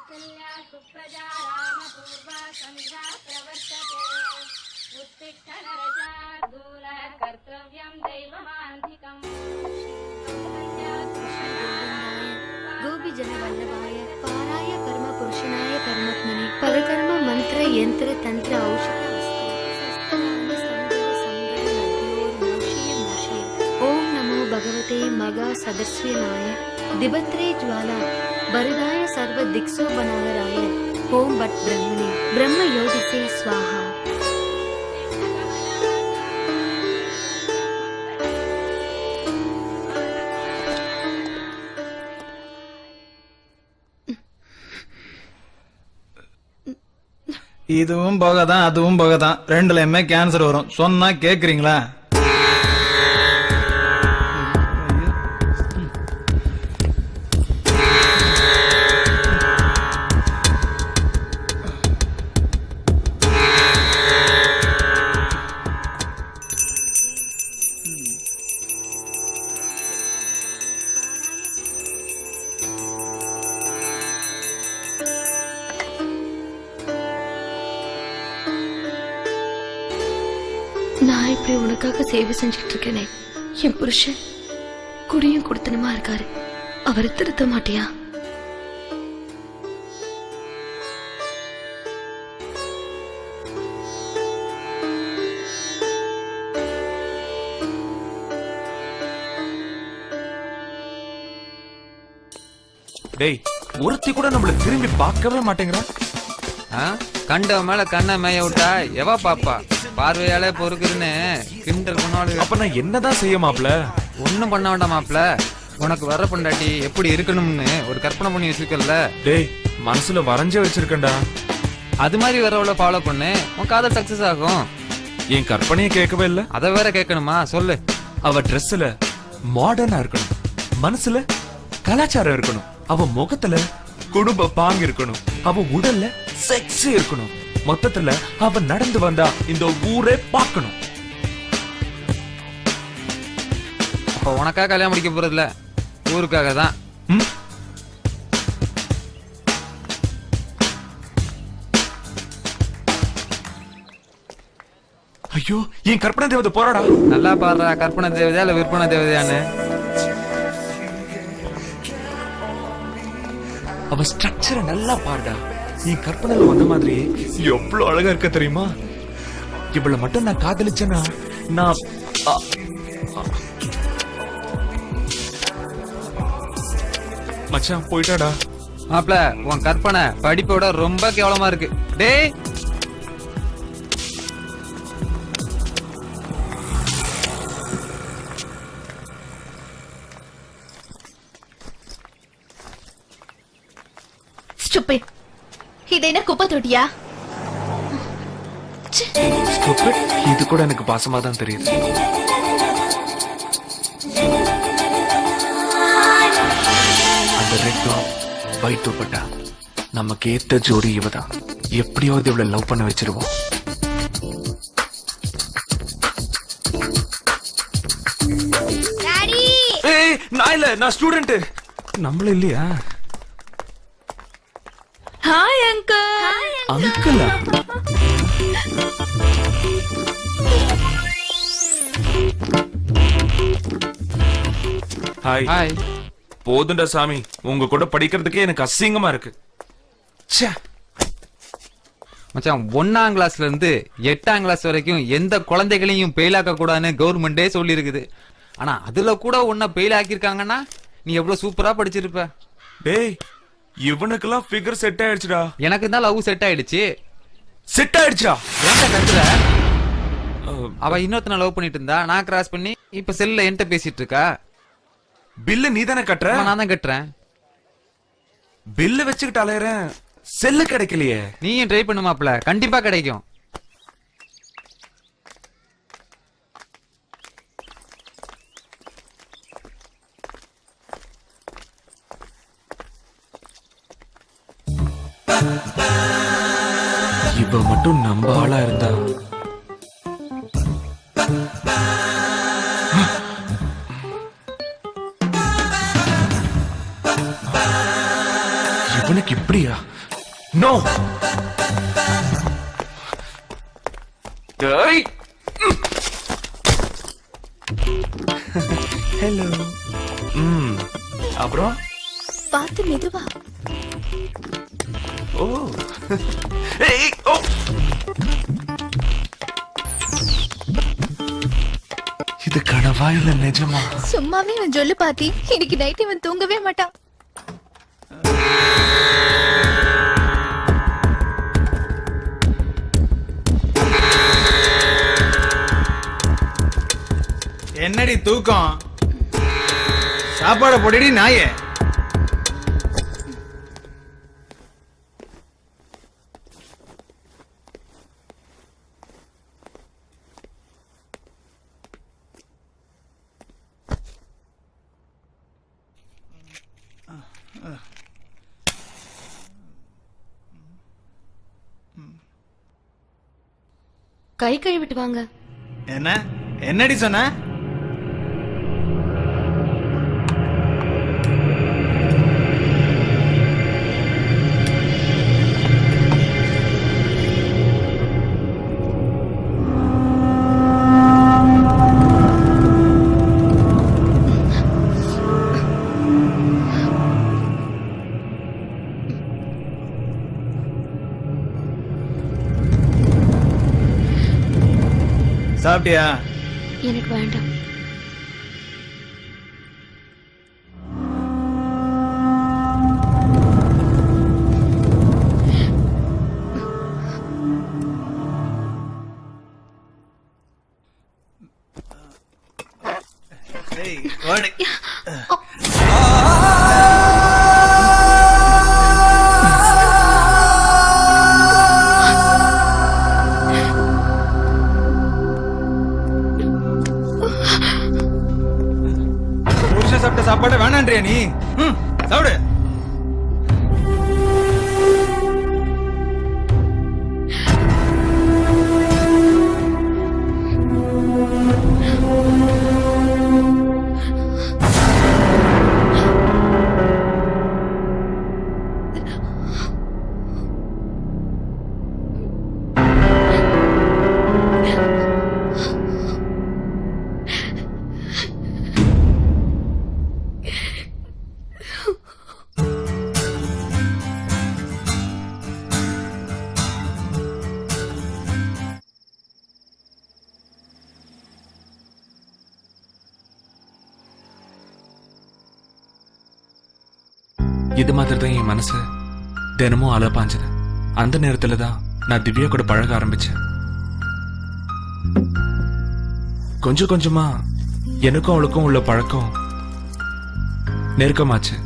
कौसल्या सुप्रजा रामपूर्वा संध्या प्रवर्तते उत्तिष्ठ नरशार्दूल कर्तव्यं दैवमान्तिकम् गोपी जन वल्लभाय पाराय परम पुरुषनाय परमात्मने परकर्म मंत्र यंत्र तंत्र औषध ओम नमो भगवते मगा सदस्यनाय दिबत्रे ज्वाला वरदाय सर्व दिक्सो बनागराय ओम भट ब्रह्मणे ब्रह्म योगिसे स्वाहा. இதுவும் போகதான் அதுவும் போகதான் ரெண்டுலயுமே கேன்சர் வரும் சொன்னா கேக்குறீங்களா? நான் இப்படி உனக்காக சேவை செஞ்சுட்டு இருக்கேனே, என் புருஷன் குடியும் குடுத்தனமா இருக்காரு, அவரை திருத்த மாட்டியா? டேய், ஒருத்தி கூட நம்மள திரும்பி பார்க்கவே மாட்டேங்கிறா. கண்ட மேல கண்ணை மேய விட்டா எவா பாப்பா? பார்வையாலே பொறுக்குன்னு கிண்டல் பண்ணாலும். அப்ப நான் என்னதான் செய்ய மாப்ள? ஒன்னும் பண்ண வேண்டாம் மாப்ள. உனக்கு வர பொண்டாட்டி எப்படி இருக்கணும்னு ஒரு கற்பனை பண்ணி வச்சிருக்கல. டேய், மனசுல வரைஞ்சே வச்சிருக்கேன்டா. அது மாதிரி வரவள ஃபாலோ பண்ணு, உன் காதல் சக்சஸ் ஆகும். என் கற்பனையை கேட்கவே இல்ல. அத வேற கேட்கணுமா? சொல்லு. அவ ட்ரெஸ்ல மாடர்னா இருக்கணும், மனசுல கலாச்சாரம் இருக்கணும், அவ முகத்துல குடும்ப பாங்கு இருக்கணும், அவ உடல்ல செக்ஸ் இருக்கணும், மொத்தத்துல அவ நடந்து வந்தா இந்த ஊரே பார்க்கணும். அப்ப உனக்காக கல்யாணம் முடிக்க போறது இல்ல, ஊருக்காக தான். ஐயோ, என் கற்பனை தேவதை போறாடா. நல்லா பாடுறா, கற்பனை தேவதையா இல்ல விற்பனை தேவதையான்னு. அவ ஸ்ட்ரக்சரை நல்லா பாருடா. என் கற்பனையில வந்த மாதிரி எவ்வளவு அழகா இருக்க தெரியுமா? இவளை மட்டும் நான் காதலிச்சேன்னா நான் மச்சான் போயிட்டாடா. மாப்ள, உன் கற்பனை படிப்போட ரொம்ப கேவலமா இருக்கு. டேய், இது என்ன குப்பை தொட்டியா? இது கூட எனக்கு பாசமா தான் தெரியுது. அந்த ரெட் டாப் ஒயிட் துப்பட்டா நமக்கு ஏத்த ஜோடி இவதான். எப்படியாவது இவளை லவ் பண்ண வச்சிருவோம். ஏய், நான் இல்ல, நான் ஸ்டூடெண்ட். நம்மள இல்லையா? Hi uncle. அங்கிளா? ஹாய். ஹாய். போதுண்டா சாமி, உங்க கூட படிக்கிறதுக்கே எனக்கு அசிங்கமா இருக்கு. மச்சான், 1ஆம் கிளாஸ்ல இருந்து 8ஆம் கிளாஸ் வரைக்கும் எந்த குழந்தைகளையும் பெயிலாக்க கூடாதுன்னு கவர்மெண்டே சொல்லி இருக்குது. ஆனா அதுல கூட உன்னை பெயில் ஆக்கிருக்காங்கன்னா நீ எவ்வளவு சூப்பரா படிச்சிருப்ப. டேய், இவனுக்கெல்லாம் ஃபிகர் செட் ஆயிடுச்சுடா. எனக்கு தான் லவ் செட் ஆயிடுச்சு. செட் ஆயிடுச்சா? ஏன்டா கத்துற? அவ இன்னொருத்தனை லவ் பண்ணிட்டு இருந்தா, நான் கிராஸ் பண்ணி இப்ப செல்ல என்கிட்ட பேசிட்டு இருக்கா. பில்லு நீ தானே கட்டுற? நான் தான் கட்டுறேன். பில்லு வச்சுக்கிட்டு அலையறேன், செல்லு கிடைக்கலையே. நீயும் ட்ரை பண்ணு மாப்ள, கண்டிப்பா கிடைக்கும். இவ மட்டும் நம்ம ஆளா இருந்தா. இவனுக்கு இப்படியா? நோ. டேய். ஹலோ. அப்புறம் பார்த்து மெதுவா. ஓ. ஏய், ஓ. இது கனவா இல்ல நிஜமா? சும்மாவே இவன் சொல்லு பாத்தி. இன்னைக்கு நைட் இவன் தூங்கவே மாட்டான். என்னடி தூக்கம்? சாப்பாட போடிடி நாயே. கை கழுவிட்டு வாங்க. என்ன என்னடி சொன்ன? சாப்பிட்டியா? எனக்கு வேண்டாம். ஏய், ஓடி. புருஷன் சாப்பிட்ட சாப்பாடு வேணான்றியா நீ? சாப்பிடு. இது மாதிரி தான் என் மனசு தினமும் அலை பாஞ்சது. அந்த நேரத்துல தான் நான் திவ்யா கூட பழக ஆரம்பிச்சேன். கொஞ்சம் கொஞ்சமா எனக்கும் அவளுக்கும் உள்ள பழக்கம் நெருக்கமாச்சு.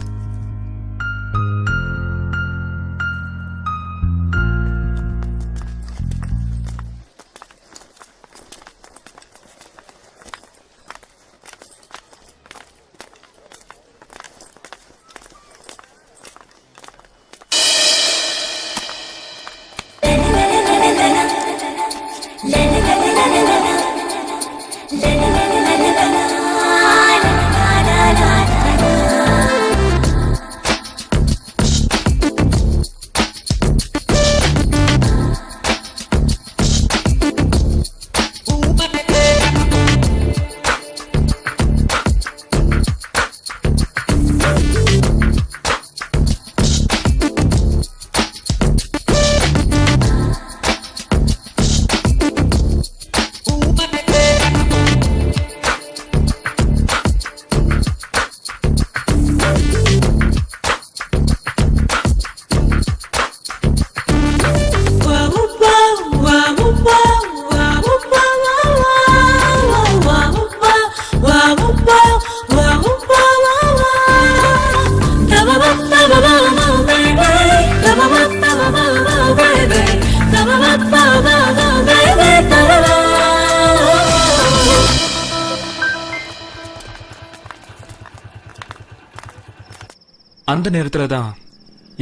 அந்த நேரத்துல தான்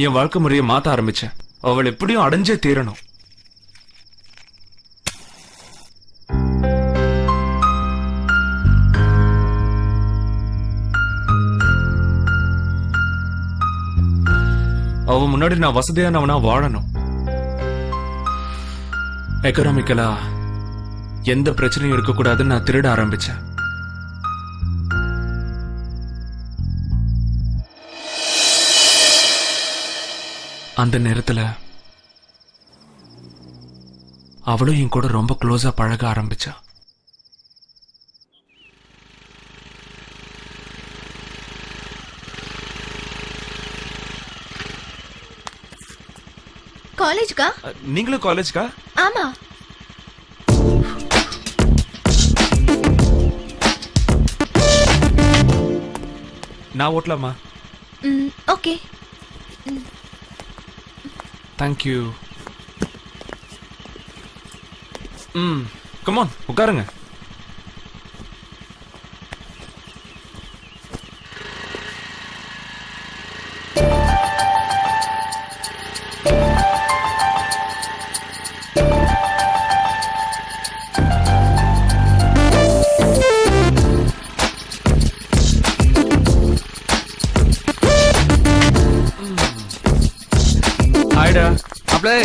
என் வாழ்க்கை முறையை மாத்த ஆரம்பிச்சேன். அவள் எப்படியும் அடைஞ்சே தீரணும். அவ முன்னாடி நான் வசதியானவனா வாழணும். எக்கனாமிக்கலா எந்த பிரச்சனையும் இருக்கக்கூடாதுன்னு நான் திருட ஆரம்பிச்சேன். அந்த நேரத்துல அவளும் என் கூட ரொம்ப க்ளோஸா பழக ஆரம்பிச்சா. காலேஜ்க்கா? நீங்களும் காலேஜ்க்கா? ஆமா. நான் ஓட்டலாமா? ஓகே. தேங்க்யூ. கமான் உட்காருங்க. ஹாய்டா. அப்படியே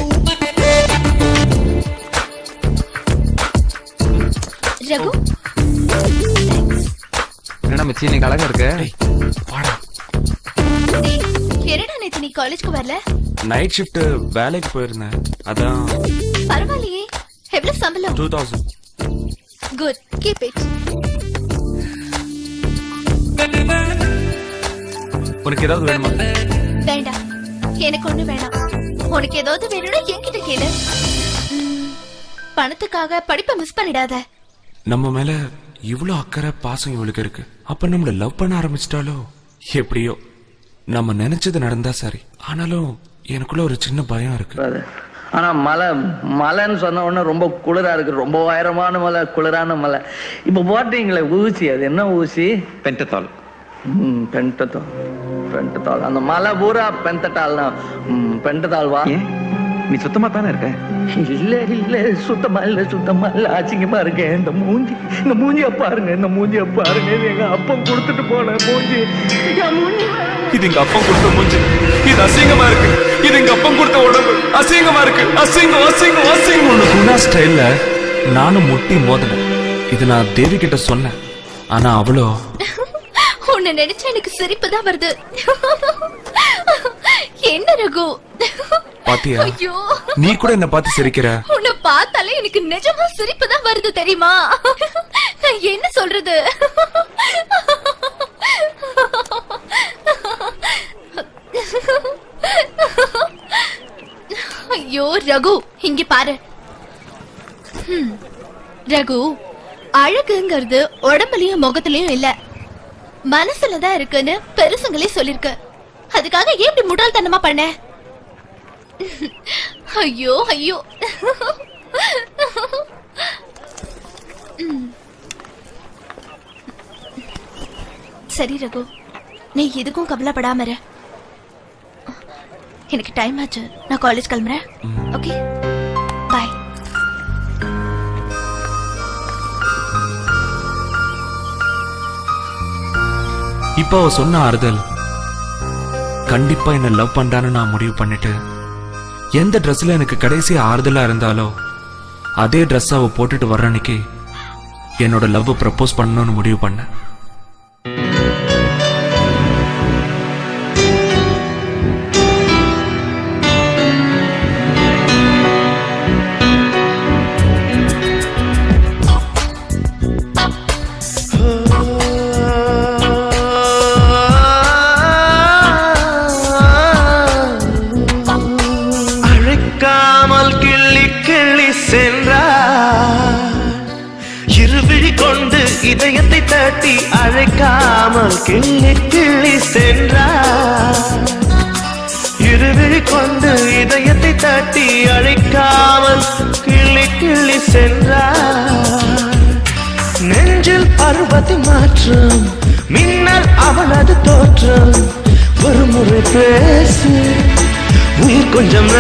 ரகு, என்னடா மச்சி இன்னைக்கு அழகா இருக்கு. வாடா. டேய், என்னடா நேத்து நீ காலேஜ்க்கு வரல? நைட் ஷிஃப்ட் வேலைக்கு போயிருந்தேன். அதான் பரவாயில்லையே. எவ்வளவு சம்பளம்? 2000. Good, keep it. உனக்கு ஏதாவது வேணுமா? வேண்டாம், எனக்கு ஒண்ணு வேணாம். உனக்கு ஏதாவது வேணும்னா என்கிட்ட கேளு. பணத்துக்காக படிப்பை மிஸ் பண்ணிடாத. நம்ம மேல இவ்ளோ அக்கறை பாசம் இவளுக்கு இருக்கு. அப்ப நம்மள லவ் பண்ண ஆரம்பிச்சிட்டாலோ? எப்படியோ நம்ம நினைச்சது நடந்தா சரி. ஆனாலும் எனக்குள்ள ஒரு சின்ன பயம் இருக்கு. ஆனா மலைன்னு சொன்ன உடனே ரொம்ப குளிரா இருக்கு. ரொம்ப உயரமான மலை, குளிரான மலை. இப்ப போட்டீங்களே ஊசி, அது என்ன ஊசி? பென்டதால். பென்டதால். அந்த மலை பூரா பென்டதால் தான். பென்டதால் வா. நீ சுத்தமா தானே இருக்க? இல்ல சுத்தமா இல்ல அசிங்கமா இருக்கேன். இந்த மூஞ்சிய பாருங்க, இது எங்க அப்பா கொடுத்துட்டு போன மூஞ்சி. இது எங்க அப்பா கொடுத்த மூஞ்சி. இது அசிங்கமா இருக்கு. இது எங்க அப்பா கொடுத்த உடம்பு அசிங்கமா இருக்கு. அசிங்கம். ஒண்ணு குணா ஸ்டைல்ல நானும் முட்டி மோதினேன். இது நான் தேவி கிட்ட சொன்னேன். ஆனா அவளோ உன்னை நினைச்சா எனக்கு சிரிப்பு தான் வருது. என்ன ரகு? பாத்தியா? ஐயோ, நீ கூட என்ன பார்த்து சிரிக்கிற. உன்னை பார்த்தாலே எனக்கு நிஜமா சிரிப்பு தான் வருது தெரியுமா? நான் என்ன சொல்றது? ஐயோ ரகு, இங்க பாரு. ரகு, அழகுங்கிறது உடம்புலயும் முகத்திலயும் இல்ல, மனசுலதான் இருக்குன்னு பெருசுங்களே சொல்லிருக்கு. அதுக்காக ஏன் இப்படி முட்டாள்தனமா பண்ண? ஐயோ. சரி ரகு, நீ எதுக்கும் கவலைப்படாம இரு. எனக்கு டைம் ஆச்சு, நான் காலேஜ் கிளம்புறேன். ஓகே, பாய். இப்ப அவ சொன்ன ஆறுதல் கண்டிப்பா என்ன லவ் பண்றான்னு நான் முடிவு பண்ணிட்டு, எந்த ட்ரெஸ்ல எனக்கு கடைசி ஆறுதலா இருந்தாலோ அதே ட்ரெஸ் அவ போட்டுட்டு வர்ற அன்னைக்கு என்னோட லவ் ப்ரப்போஸ் பண்ணணும்னு முடிவு பண்ணேன். இதயத்தை தட்டி அழைக்காமல் கிள்ளி சென்றார். இருவிழி கொண்டு இதயத்தை தட்டி அழைக்காமல் கிள்ளி சென்றார். நெஞ்சில் பருவத்தை மாற்றம், மின்னல் அவளது தோற்றம். ஒரு முறை பேசு, உயிர் கொஞ்சம்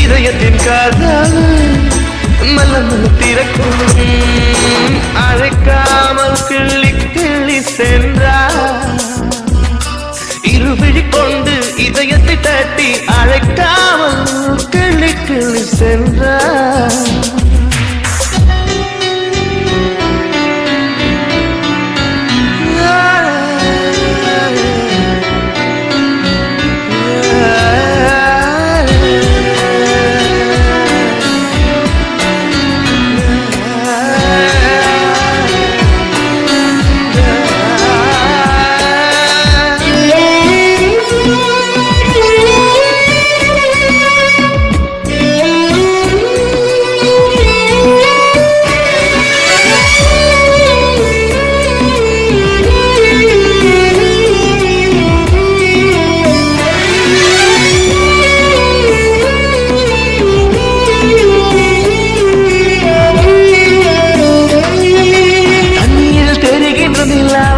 இதயத்தின் காதல் மல்ல திறக்கும். அழைக்காமல் கிள்ளி சென்றார். இருவிழி கொண்டு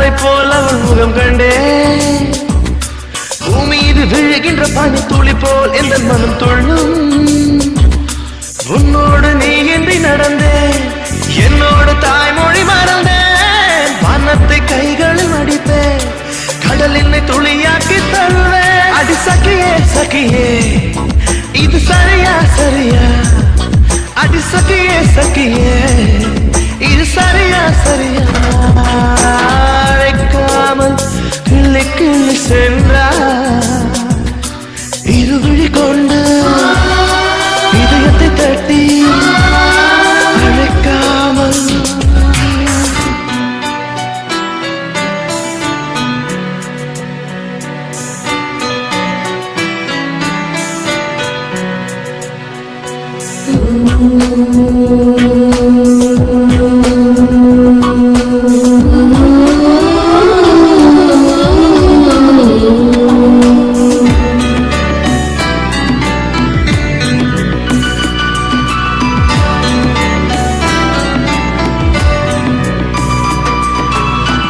தாமரை போல அவள் முகம் கண்டேன். பூமீது விழுகின்ற பனி துளி போல் எந்த மனம் துள்ளும். உன்னோடு நீ இன்றி நடந்தேன், என்னோடு தாய்மொழி மறந்தேன். வானத்தை கைகளில் அடிப்பேன், கடல் என்னை துளியாக்கி தருவேன். அடி சகியே சகியே, இது சரியா சரியா? அடி சகியே சகியே, இது சரியா சரியா? அழைக்காமல் கிள்ளி கிள்ளி சென்றார், இருவிழி கொண்டு இதயத்தை தட்டி அழைக்காமல்.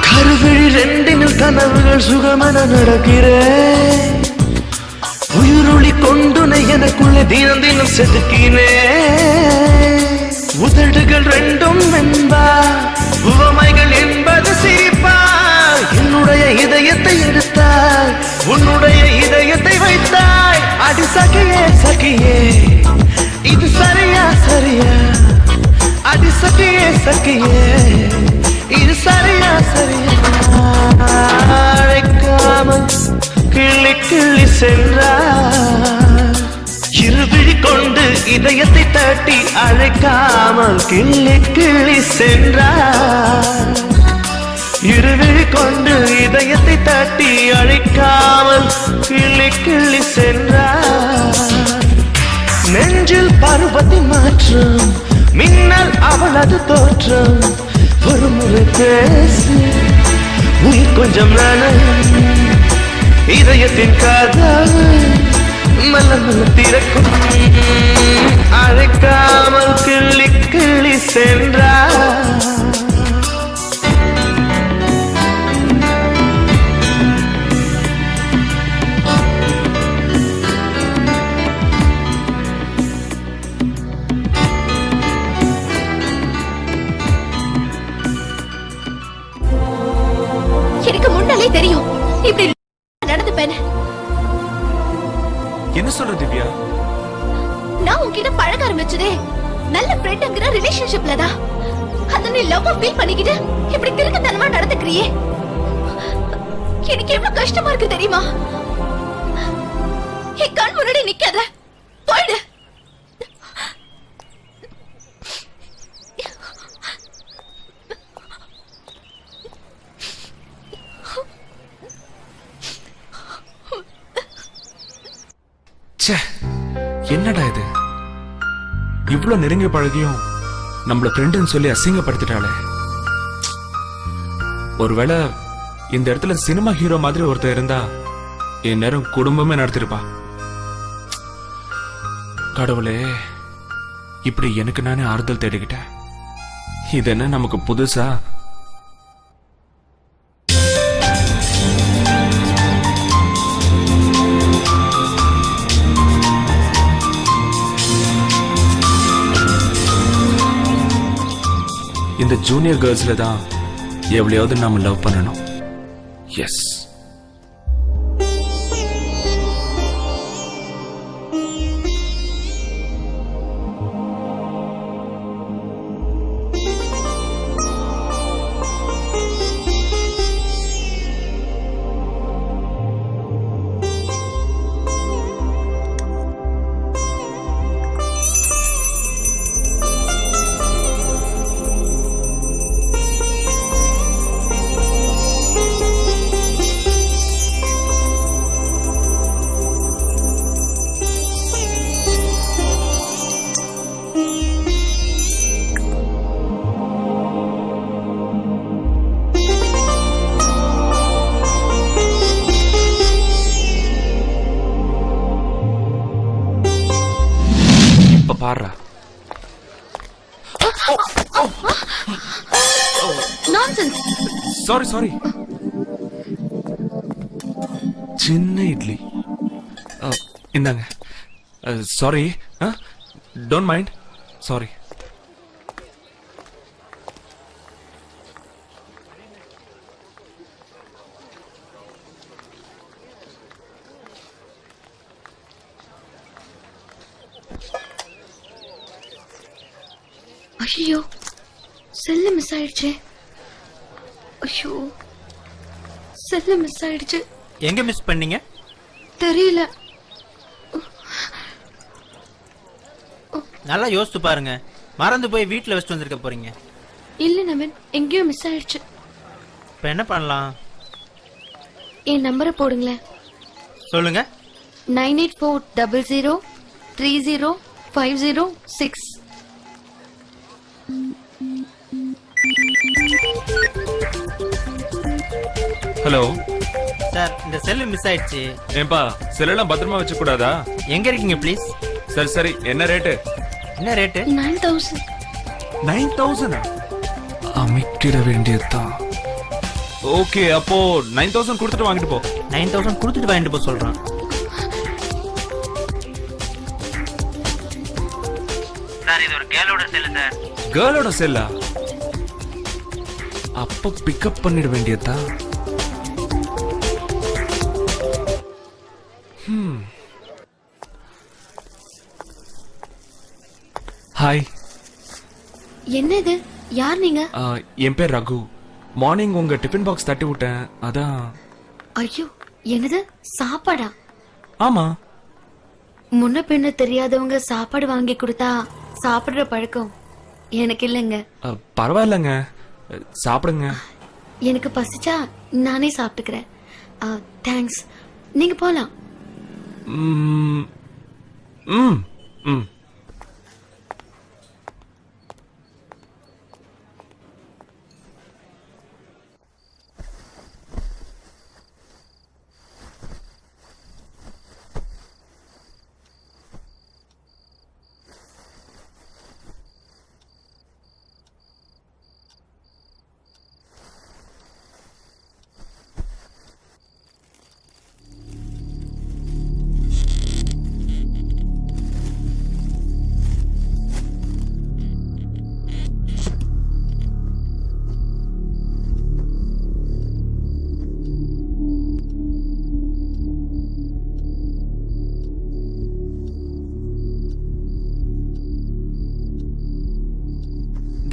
கருவிழி ரெண்டினில் கனவுகள் சுகமென நடக்கிறேன். உயிருளி கொண்டுனை எனக்குள்ளே தினம் தினம் செதுக்கினேன். உதடுகள் ரெண்டும் என்பா, உவமைகள் என்பது சிரிப்பா. என்னுடைய இதயத்தை எடுத்தாய், உன்னுடைய இதயத்தை வைத்தாய். அடி சகியே சகியே, இது சரியா சரியா? அடி சகியே சகியே, இது சரியா சரியா? அழைக்காமல் கிள்ளி கிள்ளி சென்றார், இருவிழி கொண்டு இதயத்தை தட்டி அழைக்காமல் கிள்ளி கிள்ளி சென்றார். இருவிழி கொண்டு இதயத்தை தட்டி அழைக்காமல் கிள்ளி கிள்ளி சென்றார். நெஞ்சில் பருவத்தின் மாற்றம், மின்னல் அவளது தோற்றம். ஒரு முறை பேசி உயிர் கொஞ்சம் நனையும், இதயத்தின் காதல் மெல்ல மெல்ல திறக்கும். அழைக்காமல் கிள்ளி கிள்ளி சென்றார். எனக்கு முன்னாலே தெரியும் இப்படி நடந்துப்பேன். என்ன சொல்ற திவ்யா? நான் உன்கிட்ட பழக ஆரம்பிச்சதே நல்ல ஃப்ரெண்ட்ங்கிற ரிலேஷன்ஷிப்ல தான். அத நீ லவ் ஃபீல் பண்ணிக்கிட்டு இப்படி திருக்கத்தனமா நடந்துக்கிறியே, எனக்கு எவ்வளவு கஷ்டமா இருக்கு தெரியுமா? என் கண் முன்னாடி நிக்காத, போயிடு. ச்சே, என்னடா இது? இவ்வளவு நெருங்கி பழகியும் நம்மள ஃப்ரெண்டுன்னு சொல்லி அசிங்கப்படுத்திட்டாளே. ஒருவேளை இந்த இடத்துல சினிமா ஹீரோ மாதிரி ஒருத்தர் இருந்தா என் நேரம் குடும்பமே நடத்திருப்பா. கடவுளே, இப்படி எனக்கு நானே ஆறுதல் தேடிக்கிட்டேன். இது என்ன நமக்கு புதுசா? இந்த ஜூனியர் கேர்ள்ஸ்ல தான் எவ்வளையாவது நாம லவ் பண்ணணும். எஸ். பாரு. நான்சென்ஸ். சாரி. சின்ன இட்லி. இந்தாங்க. சாரி. Don't mind. சாரி. ஐயோ, செல்லு மிஸ் ஆயிடுச்சே. ஐயோ, செல்லு மிஸ் ஆயிடுச்சு. எங்க மிஸ் பண்ணீங்க? தெரியல. நல்லா யோசிச்சு பாருங்க. மறந்து போய் வீட்டுல வச்சுட்டு வந்திருக்க போறீங்க. இல்ல நவீன், எங்கேயோ மிஸ் ஆயிடுச்சு. இப்ப என்ன பண்ணலாம்? என் நம்பரை போடுங்களேன். சொல்லுங்க. 9840030506. ஹலோ சார், இந்த செல்லு மிஸ் ஆயிடுச்சு. ஏன்பா செல்லாம் பத்திரமா வச்சு கூடாதா? எங்க இருக்கீங்க ப்ளீஸ்? சரி சரி, என்ன ரேட்டு? என்ன ரேட்டு? 9000. 9000? அமைக்கிட வேண்டியதுதான். ஓகே, அப்போ 9000 கொடுத்துட்டு வாங்கிட்டு போ. 9000 கொடுத்துட்டு வாங்கிட்டு போ சொல்றான். சார், இது ஒரு கேர்ளோட செல்லு சார். கேர்ளோட செல்லா? அப்ப பிக்கப் பண்ணிட வேண்டியதா? ஹாய். என்ன இது? யார் நீங்க? என் பேர் ரகு. மார்னிங் உங்க டிஃபன் பாக்ஸ் தட்டி விட்டேன், அதான். ஐயோ, என்னது? சாப்பாடா? ஆமா. முன்ன பின்ன தெரியாதவங்க சாப்பாடு வாங்கி கொடுத்தா சாப்பிடுற பழக்கம் எனக்கு இல்லைங்க. பரவாயில்லங்க, சாப்பிடுங்க. எனக்கு பசிச்சா நானே சாப்பிட்டுக்கிறேன். தேங்க்ஸ். நீங்க போலாம். ம் ம் ம்.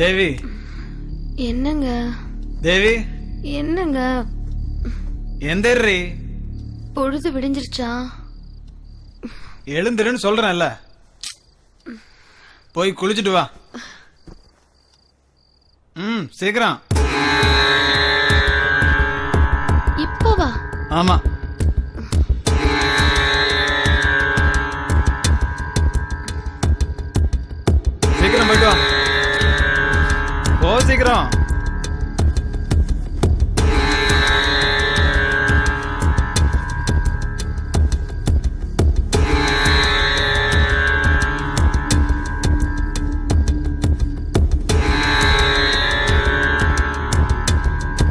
தேவி. என்னங்க? தேவி. என்னங்க? எந்திரி. பொழுது விடிஞ்சிருச்சா? எழுந்திருன்னு சொல்றேன்ல. போய் குளிச்சுட்டு வா. சீக்கிரம். இப்போ வா. ஆமா. சீக்கிரம் போயிட்டு வா. போ சீக்கிரம்.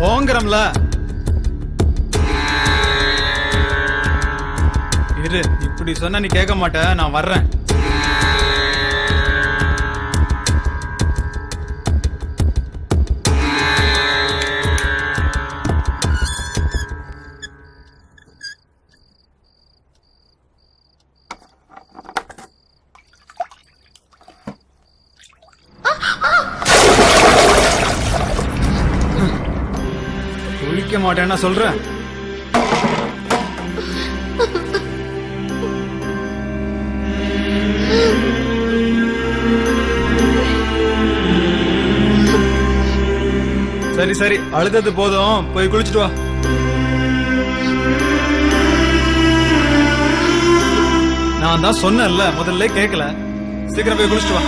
போங்கறம்ல. இரு, இப்படி சொன்னா நீ கேட்க மாட்ட. நான் வர்றேன். குளிக்க மாட்டேன்னா சொல்றேன். சரி சரி, அழுதது போதும். போய் குளிச்சுட்டு வா. நான் தான் சொன்னேன்ல, முதல்ல கேட்கல. சீக்கிரம் போய் குளிச்சுட்டு வா.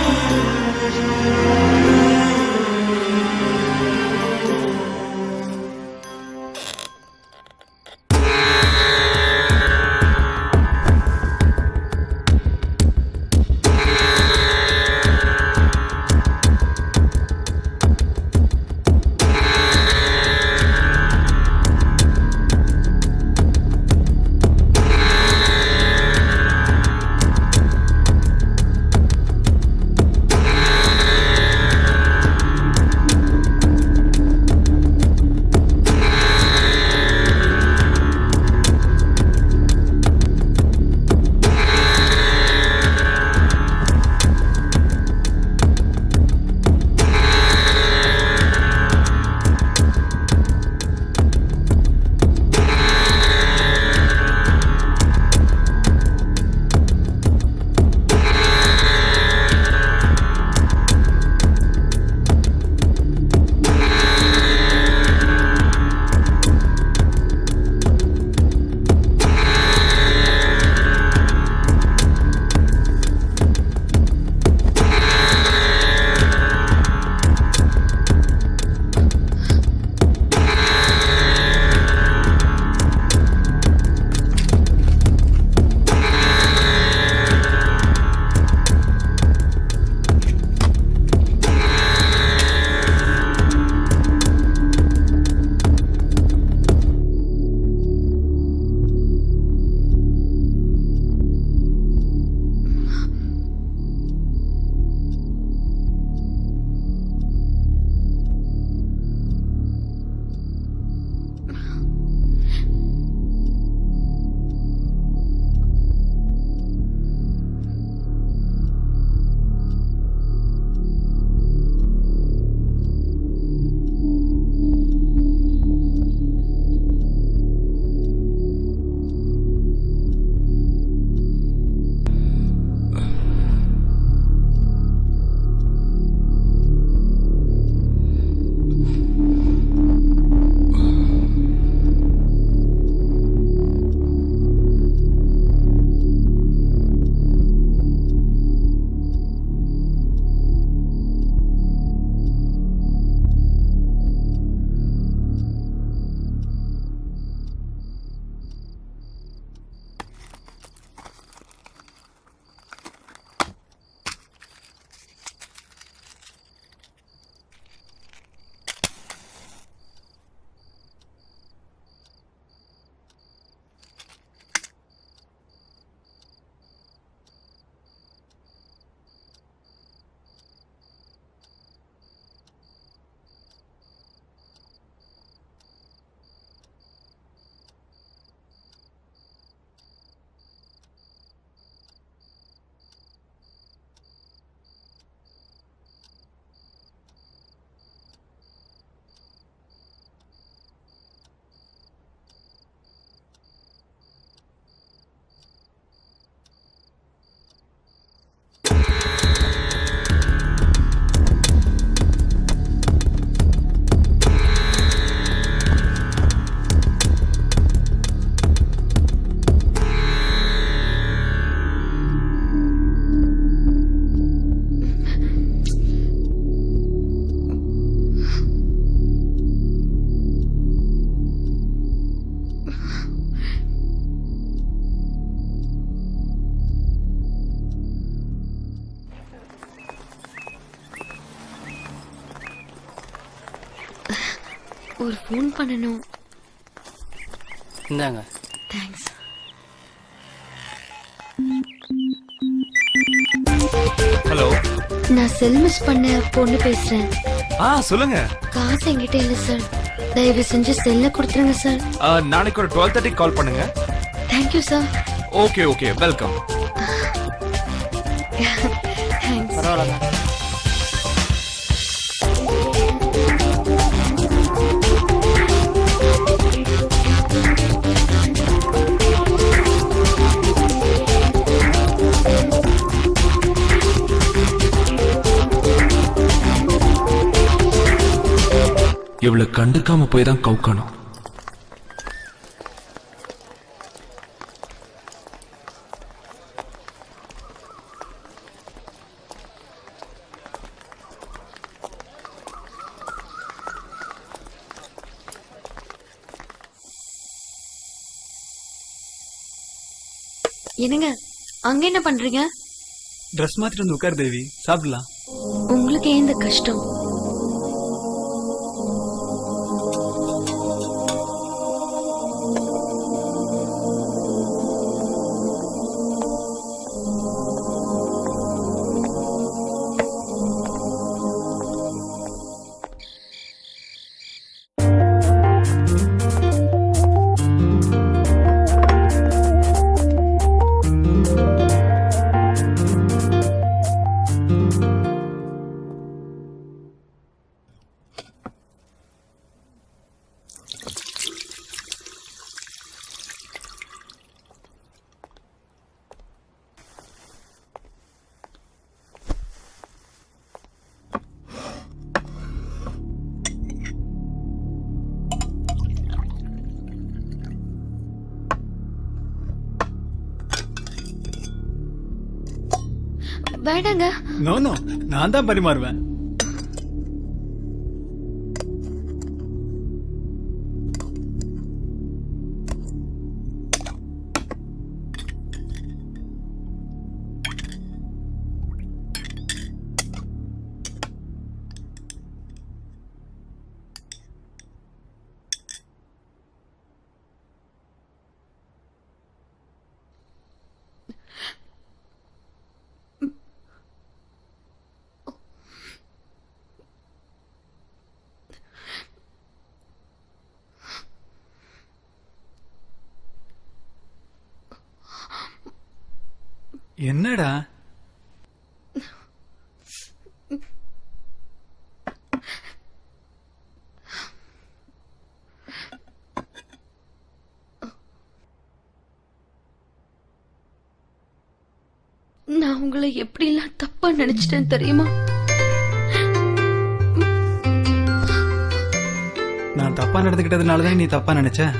ஒரு ஃபோன் பண்ணணும். இந்தாங்க. தேங்க்ஸ். ஹலோ, நான் செல் மிஸ் பண்ண பொண்ணு பேசுறேன். சொல்லுங்க. காசு என்கிட்ட இல்ல சார். தயவு செஞ்சு செல்ல கொடுத்துருங்க சார். நாளைக்கு ஒரு 12:30 கால் பண்ணுங்க. Thank you sir. Okay welcome. Thanks. பரவாயில்ல. இவளை கண்டுக்காம போய் தான் கவுக்கணும். என்னங்க அங்க என்ன பண்றீங்க? ட்ரெஸ் மாத்திட்டு வந்து உட்கார் தேவி, சாப்பிடலாம். உங்களுக்கு ஏன் இந்த கஷ்டம்? வேண்டாங்க. நோ நான் தான் பரிமாறுவேன். என்னடா? நான் உங்களை எப்படி எல்லாம் தப்பா நினைச்சிட்டேன் தெரியுமா? நான் தப்பா நடந்துகிட்டதுனாலதான் நீ தப்பா நினைச்ச.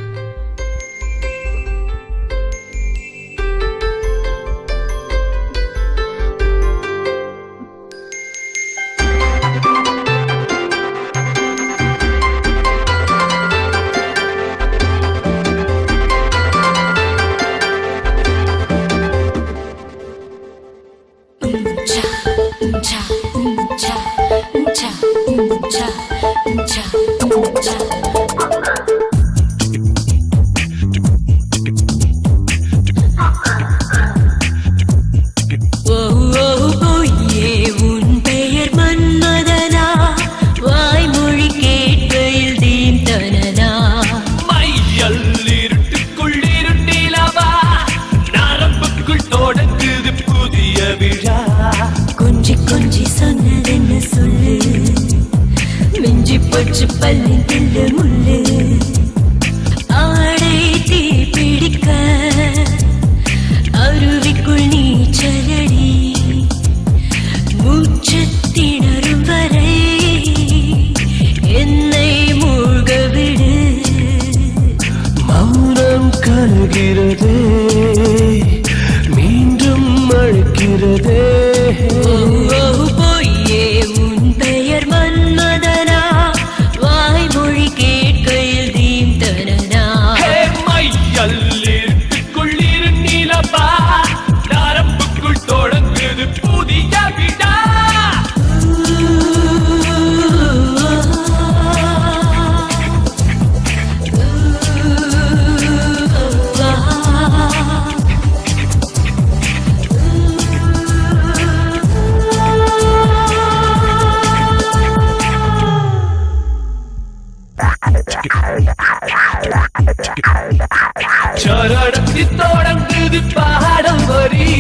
சரணத்தில் தொடங்குது பாடம் வரி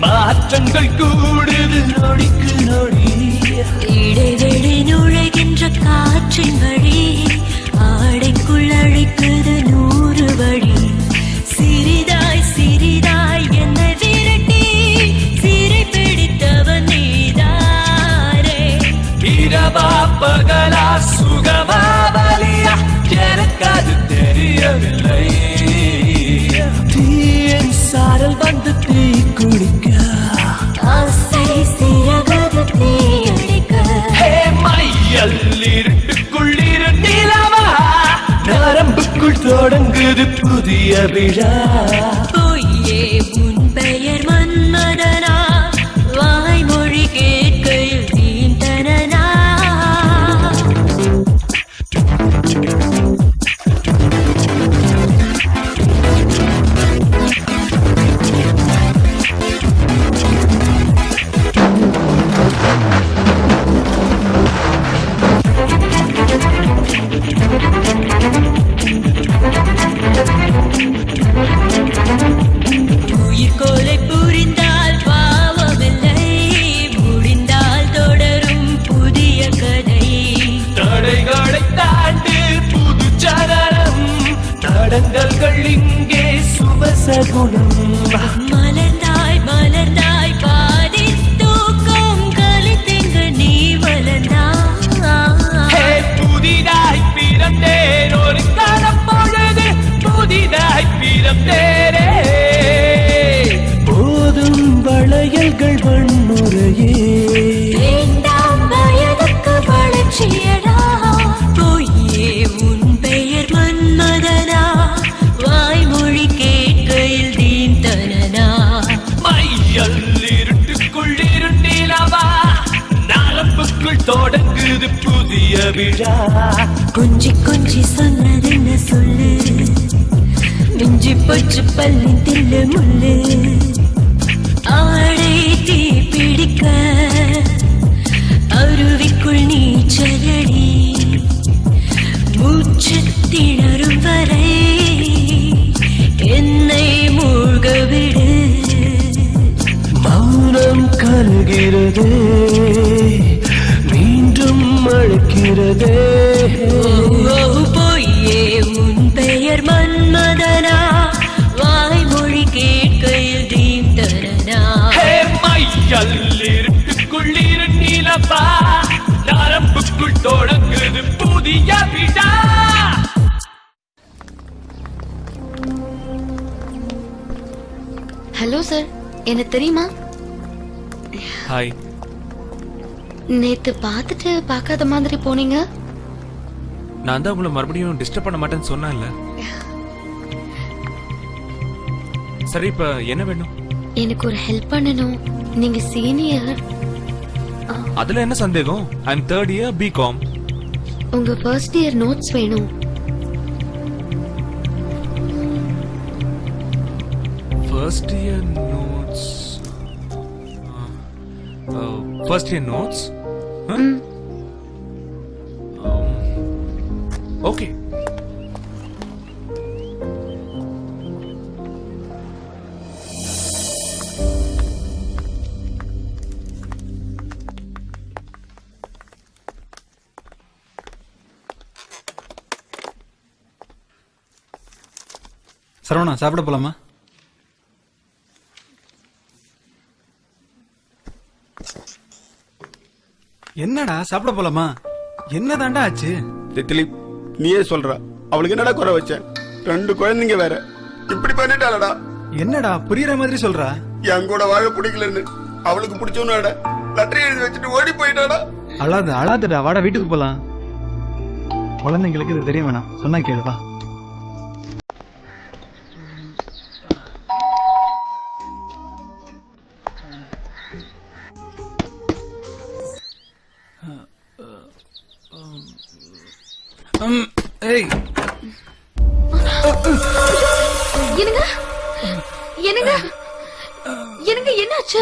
மாற்றங்கள் கூடுது நொடிக்கு நொடி இடைவெளி நுழைகின்ற காற்றின் வழி ஆடைக்குள் அழைக்குது 100 வழி சிறிதாய் சிறிதாய் என்னை விரட்டி சிறை பிடித்தவன் நீதாரே இரவா பகலா சுகமா வலியா எனக்கு அது தெரியவில்லை தீயின் சாரல் வந்து தீ குடிக்க ஆசை சிறகது தீயடிக்க மையல் இருட்டுக்குள்ளிரு நிலவா நரம்புக்குள் தொடங்குது புதிய விழா பொய்யே உன் பெயர் மன்மதனா வாய்மொழி கேட்கையில் தீந்தனா உயிர்கொலை புரிந்தால் பாவமில்லை முடிந்தால் தொடரும் புதிய கதை தடைகளை தாண்டு புது சரணம் தடங்கல்கள் இங்கே சுபசகுணம் மலர்ந்தாய் மலர்ந்தாய் பாதி தூக்கம் கலித்தெங்க நீ வளர்ந்தாய் புதிதாய் பிறந்தேன் ஒரு காலம் பொழுது புதிதாய் பிறந்தேனே போதும் வளையல்கள் வன்முறையே வேண்டாம் வயதுக்கு வளர்ச்சியடா பொய்யே உன் பெயர் மன்மதனா வாய்மொழி கேட்கையில் தீந்தனா மையல் இருட்டுக்குள் இருண்டிலவா நரம்புக்குள் தொடங்குது புதிய விழா கொஞ்சி கொஞ்சி சொன்னதென்ன சொல்லு மிஞ்சி போச்சு பல்லின் தில்லு முள்ளு ஆடை தீ பிடிக்க அருவிக்குள் நீச்சலடி மூச்சு திணறும் வரை என்னை மூழ்க விடு மௌனம் கருகிறதே மீண்டும் அழைக்கிறதே பொய்யே உன் பெயர் மன்மதனா வாய்மொழி கேட்கையில் தீந்தனா மையல் இருட்டுக்குள் இருநிலவா நரம்புக்குள் தொடங்குது புதிய விழா ஹலோ சார், என்ன தெரியுமா? ஹாய். நேத்து பார்த்துட்டு பார்க்காத மாதிரி போனீங்க. நான் தான் உங்களை மறுபடியும் டிஸ்டர்ப் பண்ண மாட்டேன்னு சொன்னேன்ல. சரி, இப்ப என்ன வேணும்? எனக்கு ஒரு ஹெல்ப் பண்ணணும். நீங்க சீனியர். அதுல என்ன சந்தேகம்? ஐ அம் 3rd year BCom. உங்க ஃபர்ஸ்ட் இயர் நோட்ஸ் வேணும். First year notes. First year notes? Huh? Okay. Saravana, சாப்பிட போலாமா? என்னடா சாப்பிட போலாமா? என்னதாண்டா ஆச்சு? தித்திலி, நீயே சொல்ற. அவளுக்கு என்னடா குறை வச்ச? 2 குழந்தைங்க வேற. இப்படி பண்ணிட்டாளடா. என்னடா புரியுற மாதிரி சொல்றா? என் கூட வாழ பிடிக்கலன்னு அவளுக்கு பிடிச்சவனோட லெட்டர் எழுதி வச்சுட்டு ஓடி போயிட்டாடா. அழாதடா, வாடா வீட்டுக்கு போலாம். குழந்தைங்களுக்கு இது தெரிய வேணாம், சொன்னா கேளுப்பா. என்னங்க என்னங்க என்னங்க என்னாச்சு?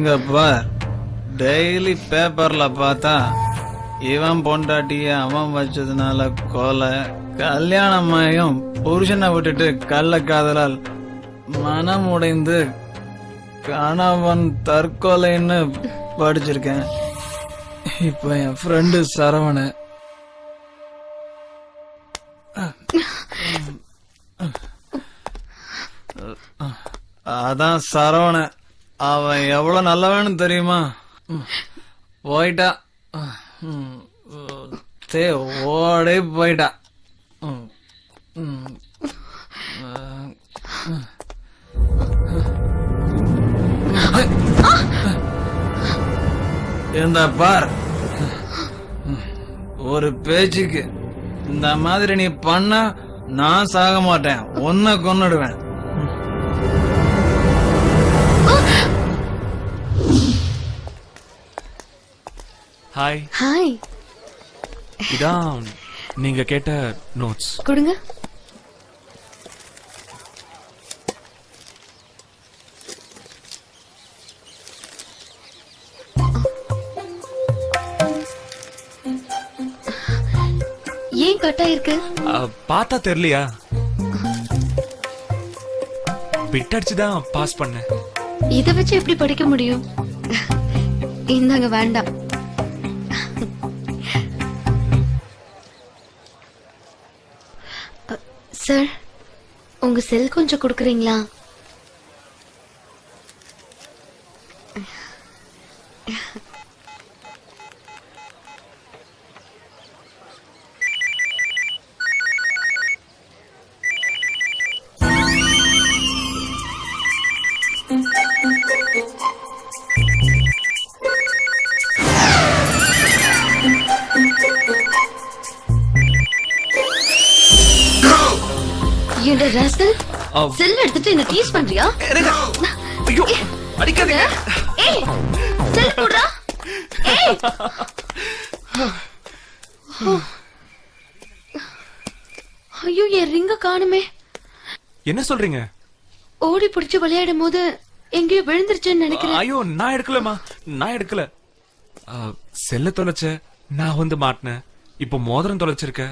இங்க பார், டெய்லி பேப்பர்ல பார்த்தா இவன் பொண்டாட்டிய அவன் வச்சதுனால கொலை, கல்யாணமாயும் புருஷனை விட்டுட்டு கள்ள காதலால் மனம் உடைந்து கணவன் தற்கொலைன்னு படிச்சிருக்கேன். இப்ப என் ஃப்ரெண்டு சரவண அதான் சரவண, அவன் எவ்வளவு நல்லவன்னு தெரியுமா? போயிட்டா, ஓடே போயிட்டா. இந்த பார், ஒரு பேச்சுக்கு இந்த மாதிரி நீ பண்ண நான் சாக மாட்டேன், உன்னை கொன்னுடுவேன். ஹாய். ஹாய். இதான் நீங்க கேட்ட நோட்ஸ். கொடுங்க. ஏன் கட்டா இருக்கு? பார்த்தா தெரியலையா? பிட்டடிச்சுதான் பாஸ் பண்ணேன். இத வச்சு எப்படி படிக்க முடியும்? இந்தாங்க, வேண்டாம். சார், உங்க செல் கொஞ்சம் கொடுக்குறீங்களா? என்ன ராஸ்கல், செல் எடுத்துட்டு என்ன டீஸ் பண்றியா? ஐயோ, அடிக்காதீங்க. ஏய், செல் போடுறா. ஏய், ஐயோ, என் ரிங்க காணுமே. என்ன சொல்றீங்க? ஓடி பிடிச்சு விளையாடும் போது எங்கேயோ விழுந்துருச்சுன்னு நினைக்கிறேன். ஐயோ, நான் எடுக்கலமா, நான் எடுக்கல. செல்ல தொலைச்ச, நான் வந்து மாட்டினேன். இப்போ மோதிரம் தொலைச்சிருக்க,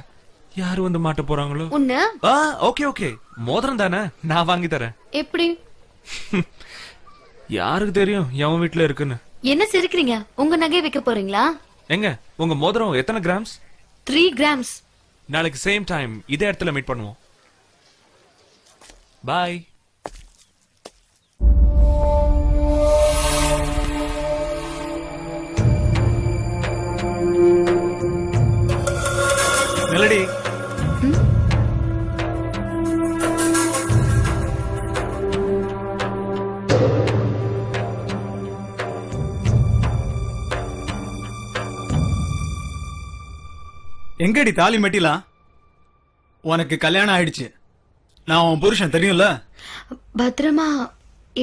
யாரு வந்து மாட்ட போறாங்களோ? உன்ன? ஓகே ஓகே, மோதிரம் தானே, நான் வாங்கி தரேன். எப்படி? யாருக்கு தெரியும் எவன் வீட்டுல இருக்குன்னு? என்ன சிரிக்கிறீங்க? உங்க நகை வைக்க போறீங்களா? எங்க உங்க மோதிரம் எத்தனை கிராம்ஸ்? 3 grams. நாளைக்கு சேம் டைம் இதே இடத்துல மீட் பண்ணுவோம். பாய். மெலடி, எங்கடி தாலி மெட்டிலாம்? உனக்கு கல்யாணம் ஆயிடுச்சு, நான் உன் புருஷன் தெரியும்ல? பத்திரமா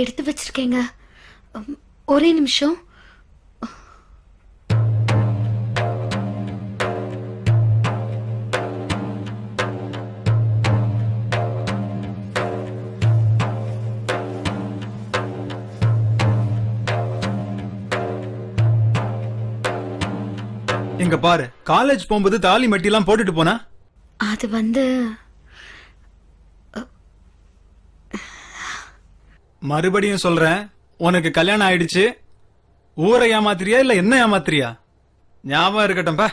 எடுத்து வச்சிருக்கேங்க. ஒரே நிமிஷம். இங்க பாரு, காலேஜ் போகும்போது தாலி மெட்டி எல்லாம் போட்டுட்டு போனா? அது வந்து மறுபடியும் சொல்றேன், உனக்கு கல்யாணம் ஆயிடுச்சு. ஊரை ஏமாத்திரியா இல்ல என்ன ஏமாத்திரியா? ஞாபகம் இருக்கட்டும் பா.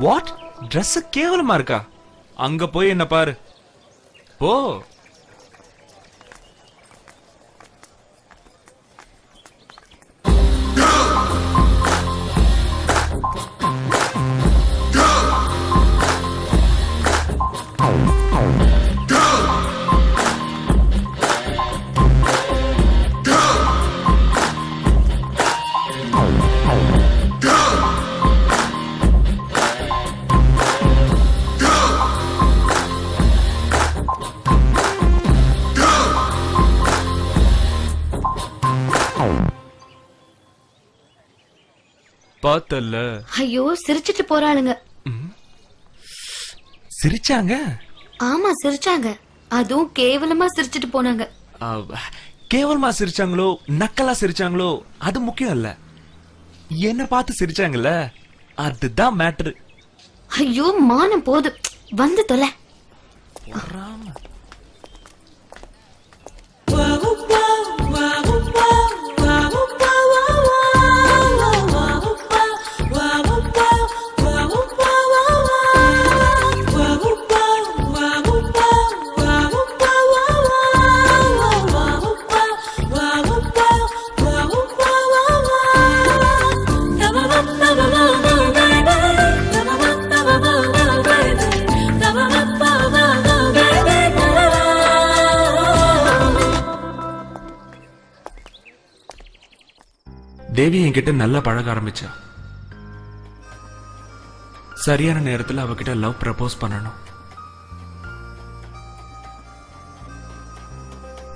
வாட்? Dress கேவலமா இருக்கா? அங்க போய் என்ன பாரு போ. பார்த்தல்ல? ஐயோ சிரிச்சிட்டு போறாளுங்க. சிரிச்சாங்க? ஆமா சிரிச்சாங்க. அதுவும் கேவலமா சிரிச்சிட்டு போனாங்க. கேவலமா சிரிச்சாங்களோ நக்கலா சிரிச்சாங்களோ அது முக்கியம் இல்ல, என்ன பார்த்து சிரிச்சாங்கல்ல அதுதான் மேட்ரு. ஐயோ மானம் போது, வந்து தொலை. தேவி என்கிட்ட நல்லா பழக ஆரம்பிச்சா. சரியான நேரத்துல அவகிட்ட லவ் ப்ரப்போஸ் பண்ணணும்.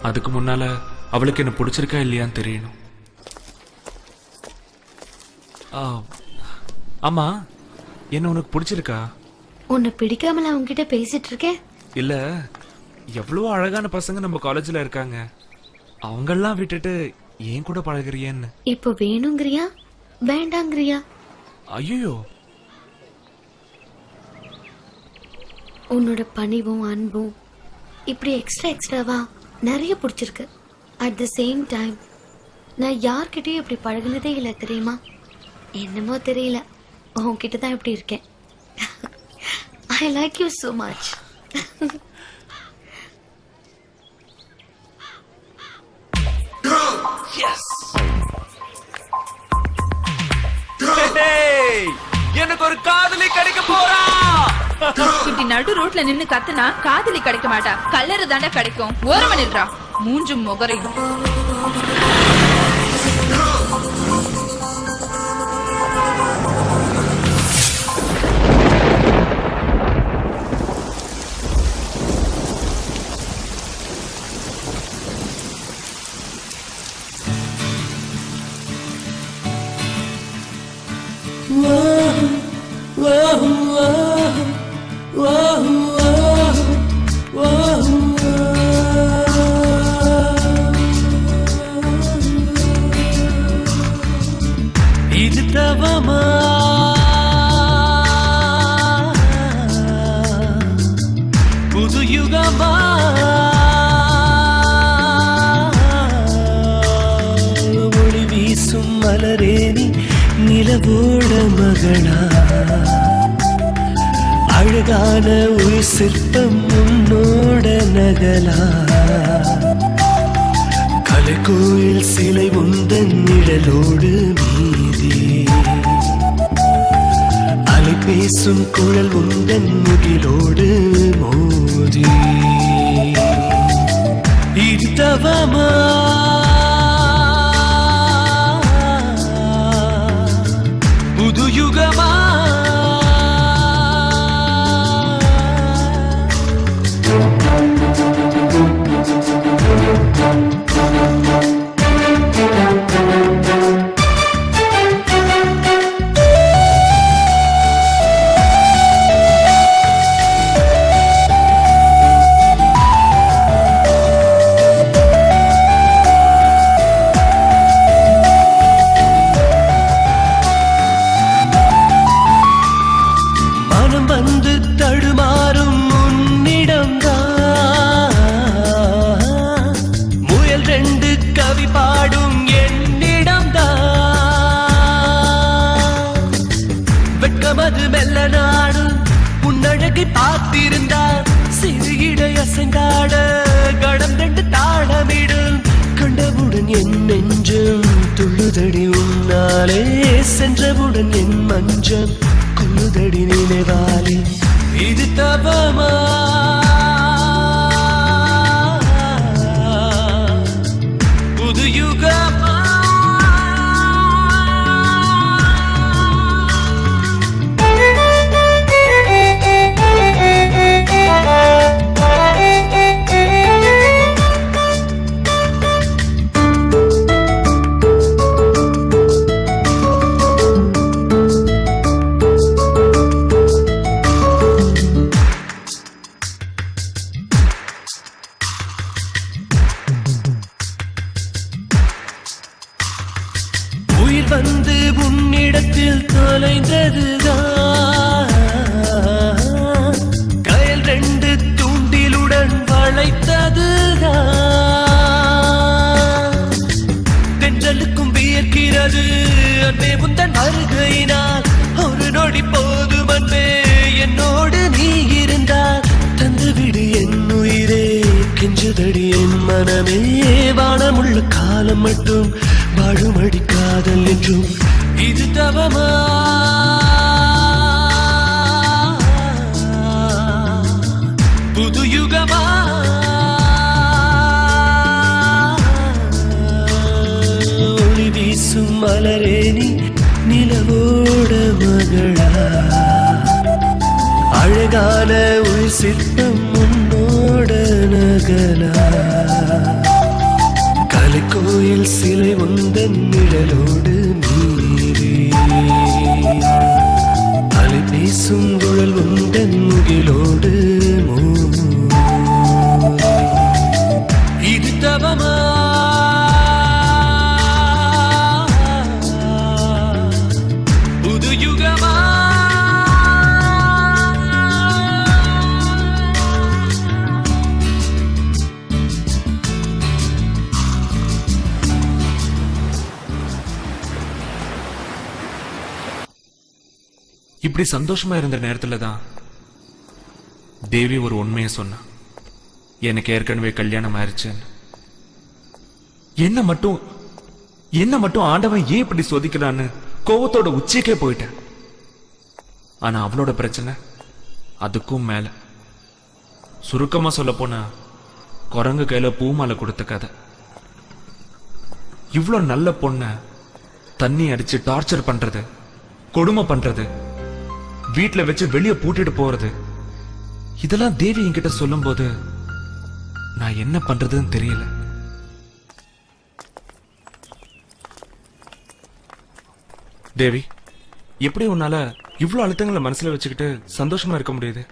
அதுக்கு முன்னால அவளுக்கு என்ன பிடிச்சிருக்கா இல்லையான்னு தெரியணும். ஆமா, என்ன உனக்கு பிடிச்சிருக்கா? உன்னை பிடிக்காமல அவங்க கிட்ட பேசிட்டு இருக்கேன். இல்ல, எவ்வளவு அழகான பசங்க நம்ம காலேஜ்ல இருக்காங்க, அவங்கெல்லாம் விட்டுட்டு ஏன் கூட பழகுறியன்னு. இப்ப வேணுங்கிறியா வேண்டாங்கிறியா? ஐயோ, உன்னோட பணிவும் அன்பும் இப்படி எக்ஸ்ட்ராவா நிறைய பிடிச்சிருக்கு. அட் த சேம் டைம் நான் யார்கிட்டயும் இப்படி பழகுனதே இல்லை தெரியுமா? என்னமோ தெரியல, உன்கிட்ட தான் இப்படி இருக்கேன். I like you so much. எனக்கு ஒரு காதலி கிடைக்க போறா. இப்படி நடு ரோட்ல நின்னு கத்துனா காதலி கிடைக்க மாட்டா, கல்லறு தாண்டா கிடைக்கும். ஓரமா நின்றா, மூஞ்சும் முகரையும். இது தவமா புது யுகமா ஒளி வீசும் மலரேனி நிலவோட மகளா அழகான ஒரு சிற்பம் உன்னோட நகலா கலைக்கோயில் சிலை உந்தன் நிழலோடு மீதி அலை பேசும் குழல் உந்தன் முகிலோடு மோதி இது தவமா புது யுகமா கொல்லுதடி உன்னாலே சென்றவுடன் என் மஞ்சம் கொல்லுதடி நினைவாலே இது தபமா புது யுகமா உயிர் வந்து உன்னிடத்தில் தொலைந்ததுதான் கயல் ரெண்டு தூண்டிலுடன் வளைத்ததுதான் தென்றலுக்கும் வியர்க்கிறது அன்பே முந்தன் வருகையினால் ஒரு நொடி போதும் அன்பே என்னோடு நீ இருந்தால் தந்துவிடு என் உயிரே கெஞ்சுதடி என் மனமே வானமுள்ள காலம் மட்டும் வாழுமடி காதல் என்றும் இது தவமா புது யுகமா ஒளி வீசும் மலரே நீ நிலவோட மகளா அழகான உள் சிற்பம் உன்னோட நகலா கோயில் சிலை உந்தன் நிழலோடு மீறி அலை பேசும் குழல் உந்தன் முகிலோடு இது தவமா புது யுகமா இப்படி சந்தோஷமா இருந்த நேரத்துல தான் தேவி ஒரு உண்மையை சொன்னா. எனக்கு ஏற்கனவே கல்யாணம் ஆயிடுச்சுன்னு. என்ன மட்டும் ஆண்டவன் ஏன் இப்படி சோதிக்கிறான்னு கோவத்தோட உச்சிக்கே போயிட்டேன். ஆனா அவளோட பிரச்சனை அதுக்கும் மேல. சுருக்கமா சொல்ல போனா குரங்கு கையில பூமாலை கொடுத்த கதை. இவ்ளோ நல்ல பொண்ண தண்ணி அடிச்சு டார்ச்சர் பண்றது, கொடுமை பண்றது, வீட்டுல வச்சு வெளியே பூட்டிட்டு போறது, இதெல்லாம் தேவி என்கிட்ட சொல்லும் போது நான் என்ன பண்றதுன்னு தெரியல. தேவி, எப்படி உன்னால இவ்ளோ அழுத்தங்களை மனசுல வச்சுக்கிட்டு சந்தோஷமா இருக்க முடியுது?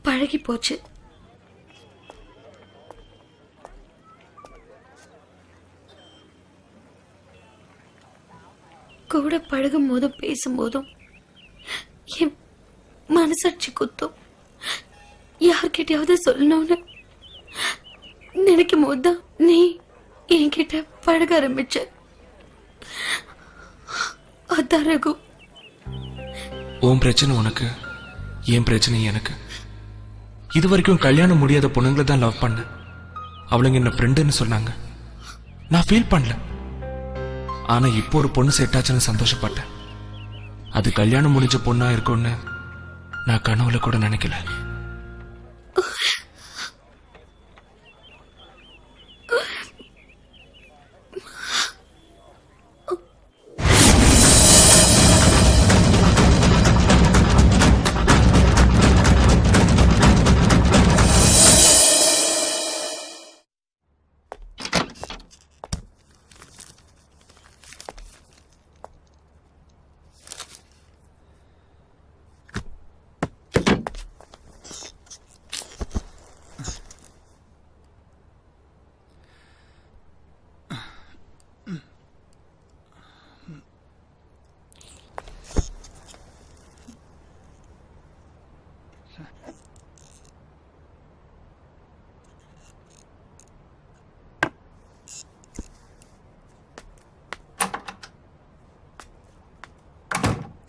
பழகி போச்சு. கூட பழகும் போதும் பேசும்போதும் என் மனசாட்சி குத்தும். யார்கிட்டயாவது சொல்லணும்னு நினைக்கும் போதுதான் நீ என்கிட்ட பழக ஆரம்பிச்ச. அதான் ரகு. உன் பிரச்சனை உனக்கு, என் பிரச்சனை எனக்கு. இது வரைக்கும் கல்யாணம் முடியாத பொண்ணுங்களை தான் லவ் பண்ண. அவளுங்க என்ன ஃப்ரெண்டுன்னு சொன்னாங்க. நான் ஃபீல் பண்ணல. ஆனா இப்போ ஒரு பொண்ணு செட் ஆச்சுன்னு சந்தோஷப்பட்டேன். அது கல்யாணம் முடிஞ்ச பொண்ணா இருக்கும்னு நான் கனவுல கூட நினைக்கல.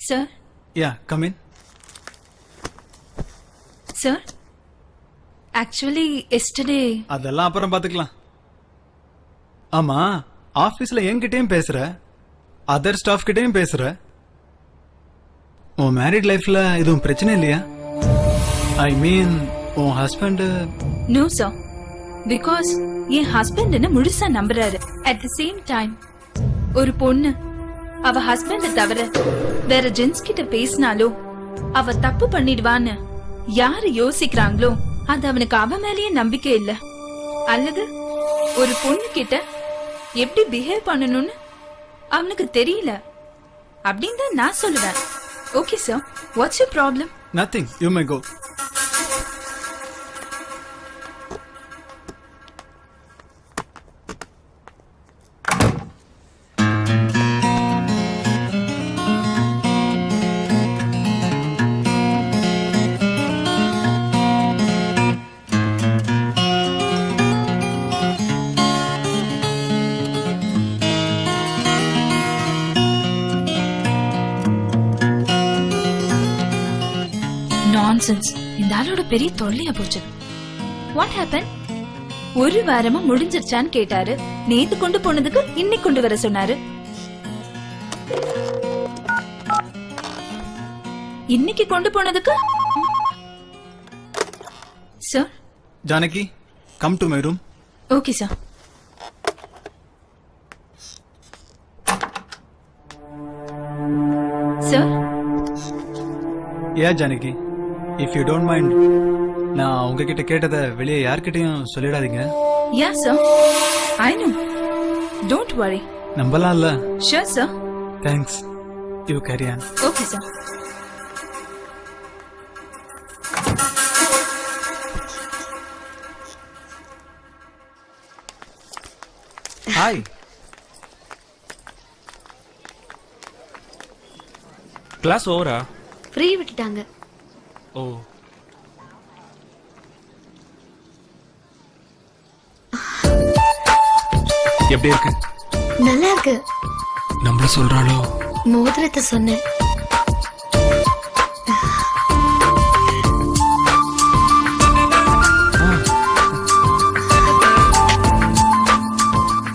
Sir? Yeah, come in. Sir? Actually yesterday அதெல்லாம் அப்புறம் பாத்துக்கலாம். ஆமா, ஆபீஸ்ல என்கிட்டயும் பேசுற, அதர் ஸ்டாஃப் கிட்டயும் பேசுற. உன் மேரிட் லைஃப்ல எதுவும் பிரச்சனை இல்லையா? ஐ மீன் உன் ஹஸ்பண்ட். நோ சார், பிகாஸ் என் ஹஸ்பண்ட் என்ன முழுசா நம்புறாரு. அட் தி சேம் டைம் ஒரு பொண்ணு அவ ஹஸ்பண்ட தவிர வேற ஜென்ஸ் கிட்ட பேசினாலோ அவ தப்பு பண்ணிடுவான்னு யாரு யோசிக்கிறாங்களோ அது அவனுக்கு அவ மேலேயே நம்பிக்கை இல்ல. அல்லது ஒரு பொண்ணு கிட்ட எப்படி பிஹேவ் பண்ணணும்னு அவனுக்கு தெரியல அப்படின்னு தான் நான் சொல்லுவேன். Okay sir, what's your problem? Nothing, you may go. Nonsense, இந்த ஆளோட பெரிய தொல்லையா போச்சு. What happen? ஒரு வாரமா முடிஞ்சிருச்சான்னு கேட்டாரு. நேத்து கொண்டு போனதுக்கு இன்னைக்கு கொண்டு வர சொன்னாரு. இன்னைக்கு கொண்டு போனதுக்கு sir. Janaki, come to my room. Okay sir. Sir. ஏ Janaki, if you don't mind, நான் உங்ககிட்ட கேட்டதை வெளியே யார்கிட்டயும் சொல்லிடாதீங்க. Yeah sir, I know, don't worry. நம்பலாம்ல? Sure sir. Thanks, you carry on. Okay sir. Hi. Class ஓவரா? ஃப்ரீ விட்டுட்டாங்க. ஓ, எப்படி இருக்கு? நல்லா இருக்கு. நம்மள சொல்றாளோ? மோதிரத்தை சொன்னேன்.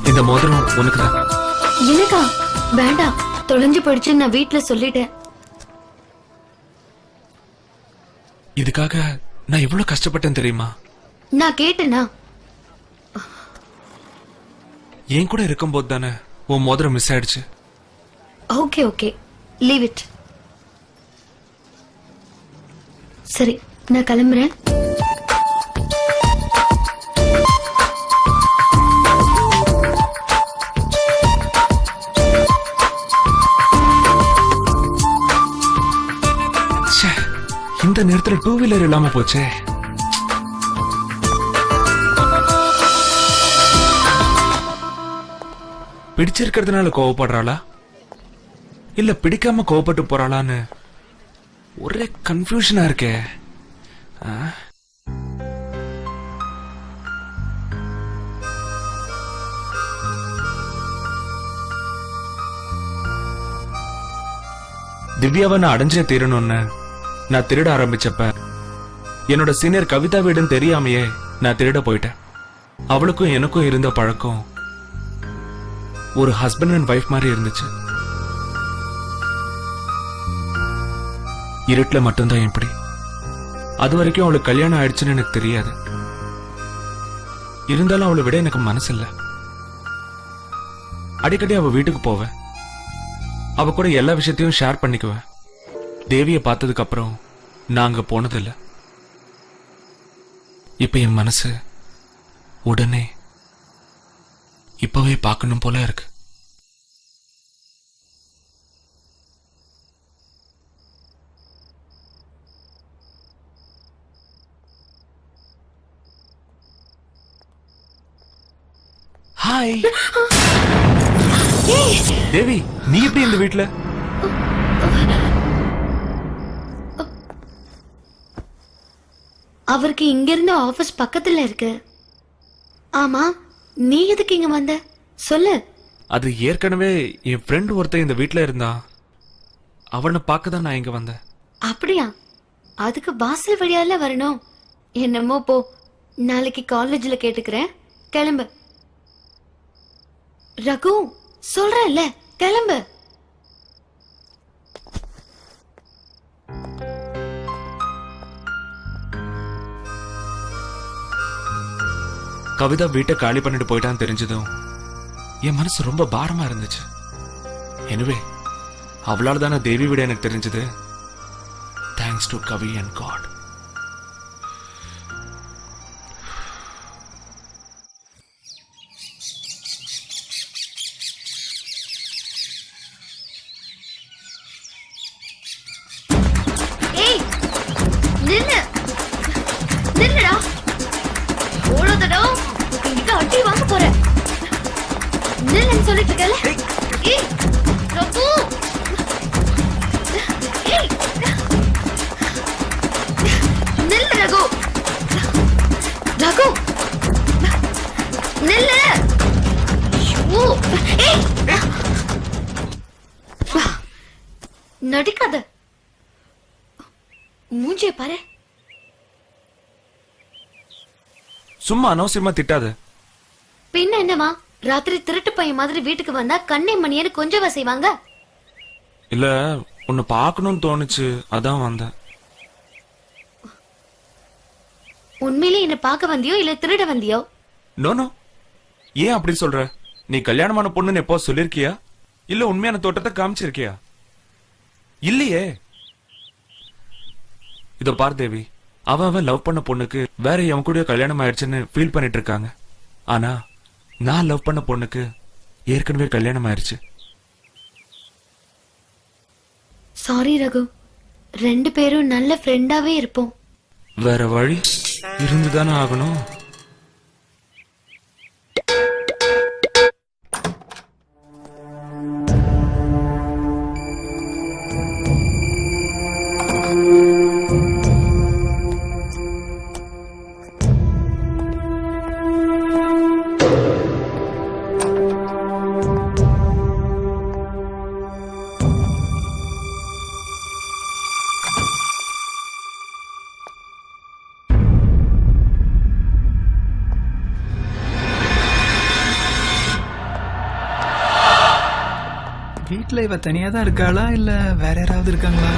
இந்த மோதிரம் உனக்கு தான். எனக்கா? வேண்டாம், தொலைஞ்சு போயிடுச்சு, நான் வீட்டுல சொல்லிட்டேன். இதுக்காக நான் எவ்வளவு கஷ்டப்பட்டேன் தெரியுமா? நான் கேட்டேனா? என் கூட இருக்கும்போது தானே உன் மோதிரம் மிஸ் ஆயிடுச்சு. Okay okay, leave it. சரி, நான் கிளம்புறேன். ச்சே, இந்த நேரத்துல டூ வீலர் இல்லாம போச்சே. பிடிச்சிருக்கிறதுனால கோவப்படுறாளா இல்ல பிடிக்காம கோவப்பட்டு போறாளான்னு ஒரே கன்ஃபியூஷனா இருக்கே. திவ்யாவை நான் அடைஞ்சே தீரணும்னு நான் திருட ஆரம்பிச்சப்ப என்னோட சீனியர் கவிதா வீடுன்னு தெரியாமையே நான் திருட போயிட்டேன். அவளுக்கும் எனக்கும் இருந்த பழக்கம் ஒரு ஹஸ்பண்ட் அண்ட் வைஃப் மாதிரி இருந்துச்சு. இருட்டுல மட்டும்தான் எப்படி. அது வரைக்கும் அவளுக்கு கல்யாணம் ஆயிடுச்சுன்னு எனக்கு தெரியாது. இருந்தாலும் அவளை விட எனக்கு மனசு இல்ல. அடிக்கடி அவ வீட்டுக்கு போவேன். அவ கூட எல்லா விஷயத்தையும் ஷேர் பண்ணிக்குவேன். தேவியை பார்த்ததுக்கு அப்புறம் நான் அங்க போனதில்லை. இப்ப என் மனசு உடனே இப்பவே பார்க்கணும் போல இருக்கு. ஹாய் தேவி, நீ எப்படி இந்த வீட்ல? அவருக்கு இங்க இருந்து ஆபீஸ் பக்கத்துல இருக்கு. ஆமா, நீ எதுக்கு இங்க வந்த? சொல்லு. அது ஏற்கனவே என் ஃப்ரெண்ட் ஒருத்தன் இந்த வீட்ல இருந்தா, அவனை பார்க்க தான் நான் இங்க வந்தேன். அப்படியா? அதுக்கு வாசல் வழியால வரணும். என்னமோ போ, நாளைக்கு காலேஜ்ல கேட்டுக்கிறேன். கிளம்பு. ரகு, சொல்றேன்ல, கிளம்பு. கவிதா வீட்டை காலி பண்ணிட்டு போயிட்டான்னு தெரிஞ்சதும் என் மனசு ரொம்ப பாரமா இருந்துச்சு. எனிவே அவளால தானே தேவி விட எனக்கு தெரிஞ்சது. Thanks to Kavi and god. ஏய், நில்லு. நில்லுடா. எவ்வளவு தடவை என்கிட்ட அடி வாங்க போற? நில்லுன்னு சொல்லிட்டு இருக்கல. ஏய், ரகு. ஏய், நில்லு ரகு. ரகு, நில்லு. ஐயோ, ஏய், நடிக்காத. மூஞ்சிய பாரு. சும்மா அனவசியமா திட்டாத. பின்ன என்னமா, ராத்திரி திருட்டு பையன் மாதிரி வீட்டுக்கு வந்தா கண்ணே மணியன்னு கொஞ்சவா செய்வாங்க? இல்ல, உன்னை பார்க்கணும்னு தோணுச்சு, அதான் வந்தேன். உண்மையிலே என்ன பார்க்க வந்தியோ இல்ல திருட வந்தியோ? நோ, ஏன் அப்படி சொல்ற? நீ கல்யாணமான பொண்ணுன்னு எப்போ சொல்லிருக்கியா? இல்ல உண்மையான தோட்டத்தை காமிச்சிருக்கியா? இல்லையே. இதோ பார் தேவி, அவன் லவ் பண்ண பொண்ணுக்கு வேற எவன் கூட கல்யாணம் ஆயிடுச்சுன்னு ஃபீல் பண்ணிட்டு இருக்காங்க. ஆனா நான் லவ் பண்ண பொண்ணுக்கு ஏற்கனவே கல்யாணம் ஆயிடுச்சு. சாரி ரகு, 2 பேரும் நல்ல ஃப்ரெண்டாவே இருப்போம். வேற வழி இருந்துதானே ஆகணும். வீட்டுல இவ தனியா தான் இருக்காளா இல்ல வேற யாராவது இருக்காங்களா?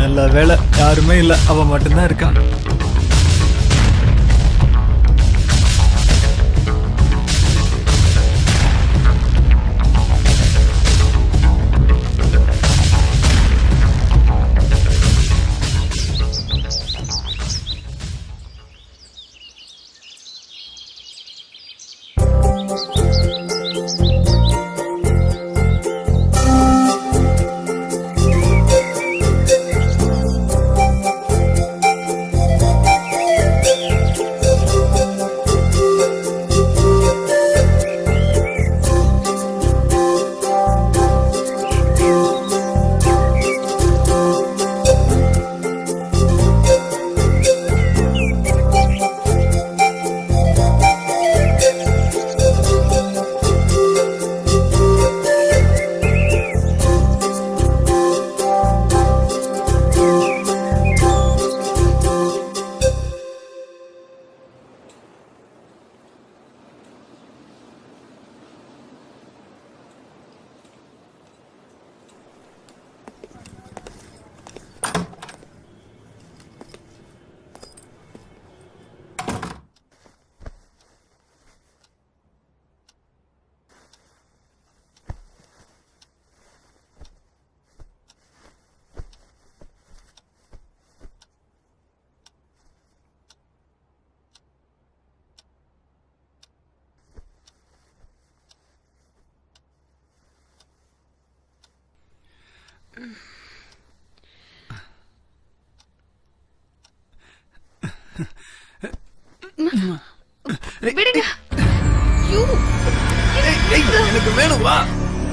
நல்ல வேலை, யாருமே இல்ல, அவ மட்டும்தான் இருக்கா. விடுங்க. ஐயோ. எனக்கு வேணும், வா.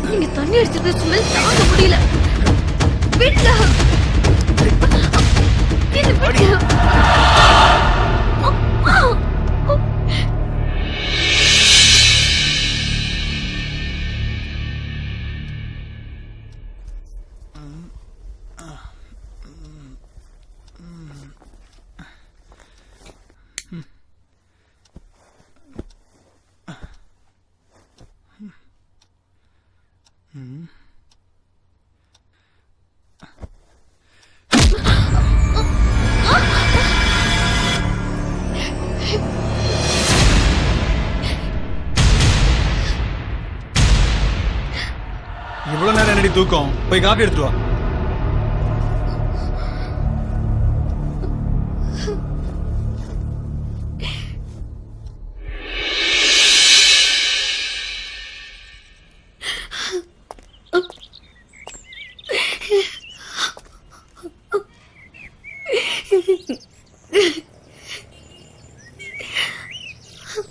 நீங்க தண்ணி அடிச்சது ஸ்மெல் தாங்க முடியல. விடுங்க. என்ன விடுங்க. இவ்வளவு நேரம் என்னடி தூக்கம்? போய் காஃபி எடுத்துட்டு வா.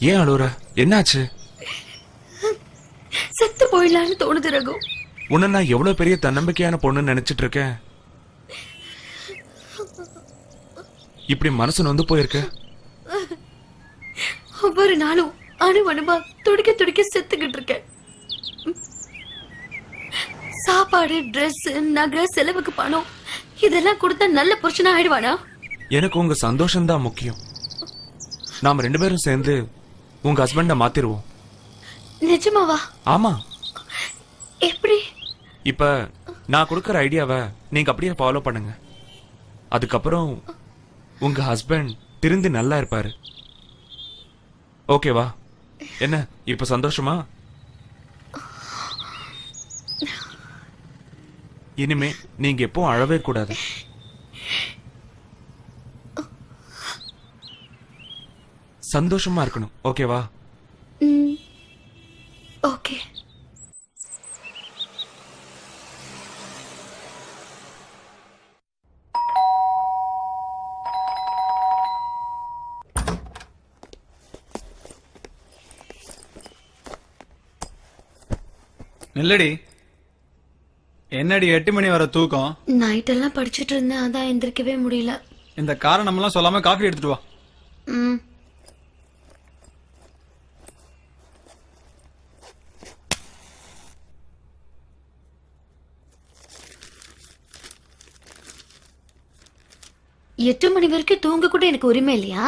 ஏன் அழுவுற? என்னாச்சு? செத்து போயிடலான்னு தோணுது ரகு. உன்னை நான் எவ்வளவு பெரிய தன்னம்பிக்கையான பொண்ணுன்னு நினைச்சிட்டு இருக்கேன். இப்படி மனசு நொந்து போயிருக்க. ஒவ்வொரு நாளும் அணுவணுமா துடிக்க துடிக்க செத்துக்கிட்டு இருக்கேன். சாப்பாடு, ட்ரெஸ், நகை, செலவுக்கு பணம் இதெல்லாம் கொடுத்தா நல்ல புருஷனா ஆயிடுவானா? எனக்கு உங்க சந்தோஷம் தான் முக்கியம். நாம 2 பேரும் சேர்ந்து உங்க ஹஸ்பண்ட மாத்திருவோம். நிஜமாவா? ஆமா. எப்படி? இப்ப நான் கொடுக்கற ஐடியாவை நீங்க அப்படியே ஃபாலோ பண்ணுங்க. அதுக்கப்புறம் உங்க ஹஸ்பண்ட் திருந்தி நல்லா இருப்பாரு. ஓகேவா? என்ன இப்ப சந்தோஷமா? இனிமே நீங்க எப்போ அழவே கூடாது. சந்தோஷமா இருக்கணும். ஓகேவா? ஓகே. இல்லடி, என்னடி 8 மணி வர தூக்கம்? நைட் எல்லாம் படிச்சிட்டு இருந்தேன், அதான் எந்திரிக்கவே முடியல. இந்த காரணமெல்லாம் சொல்லாம காஃபி எடுத்துட்டு வா. ம். எட்டு மணி வரைக்கும் தூங்க கூட எனக்கு உரிமை இல்லையா?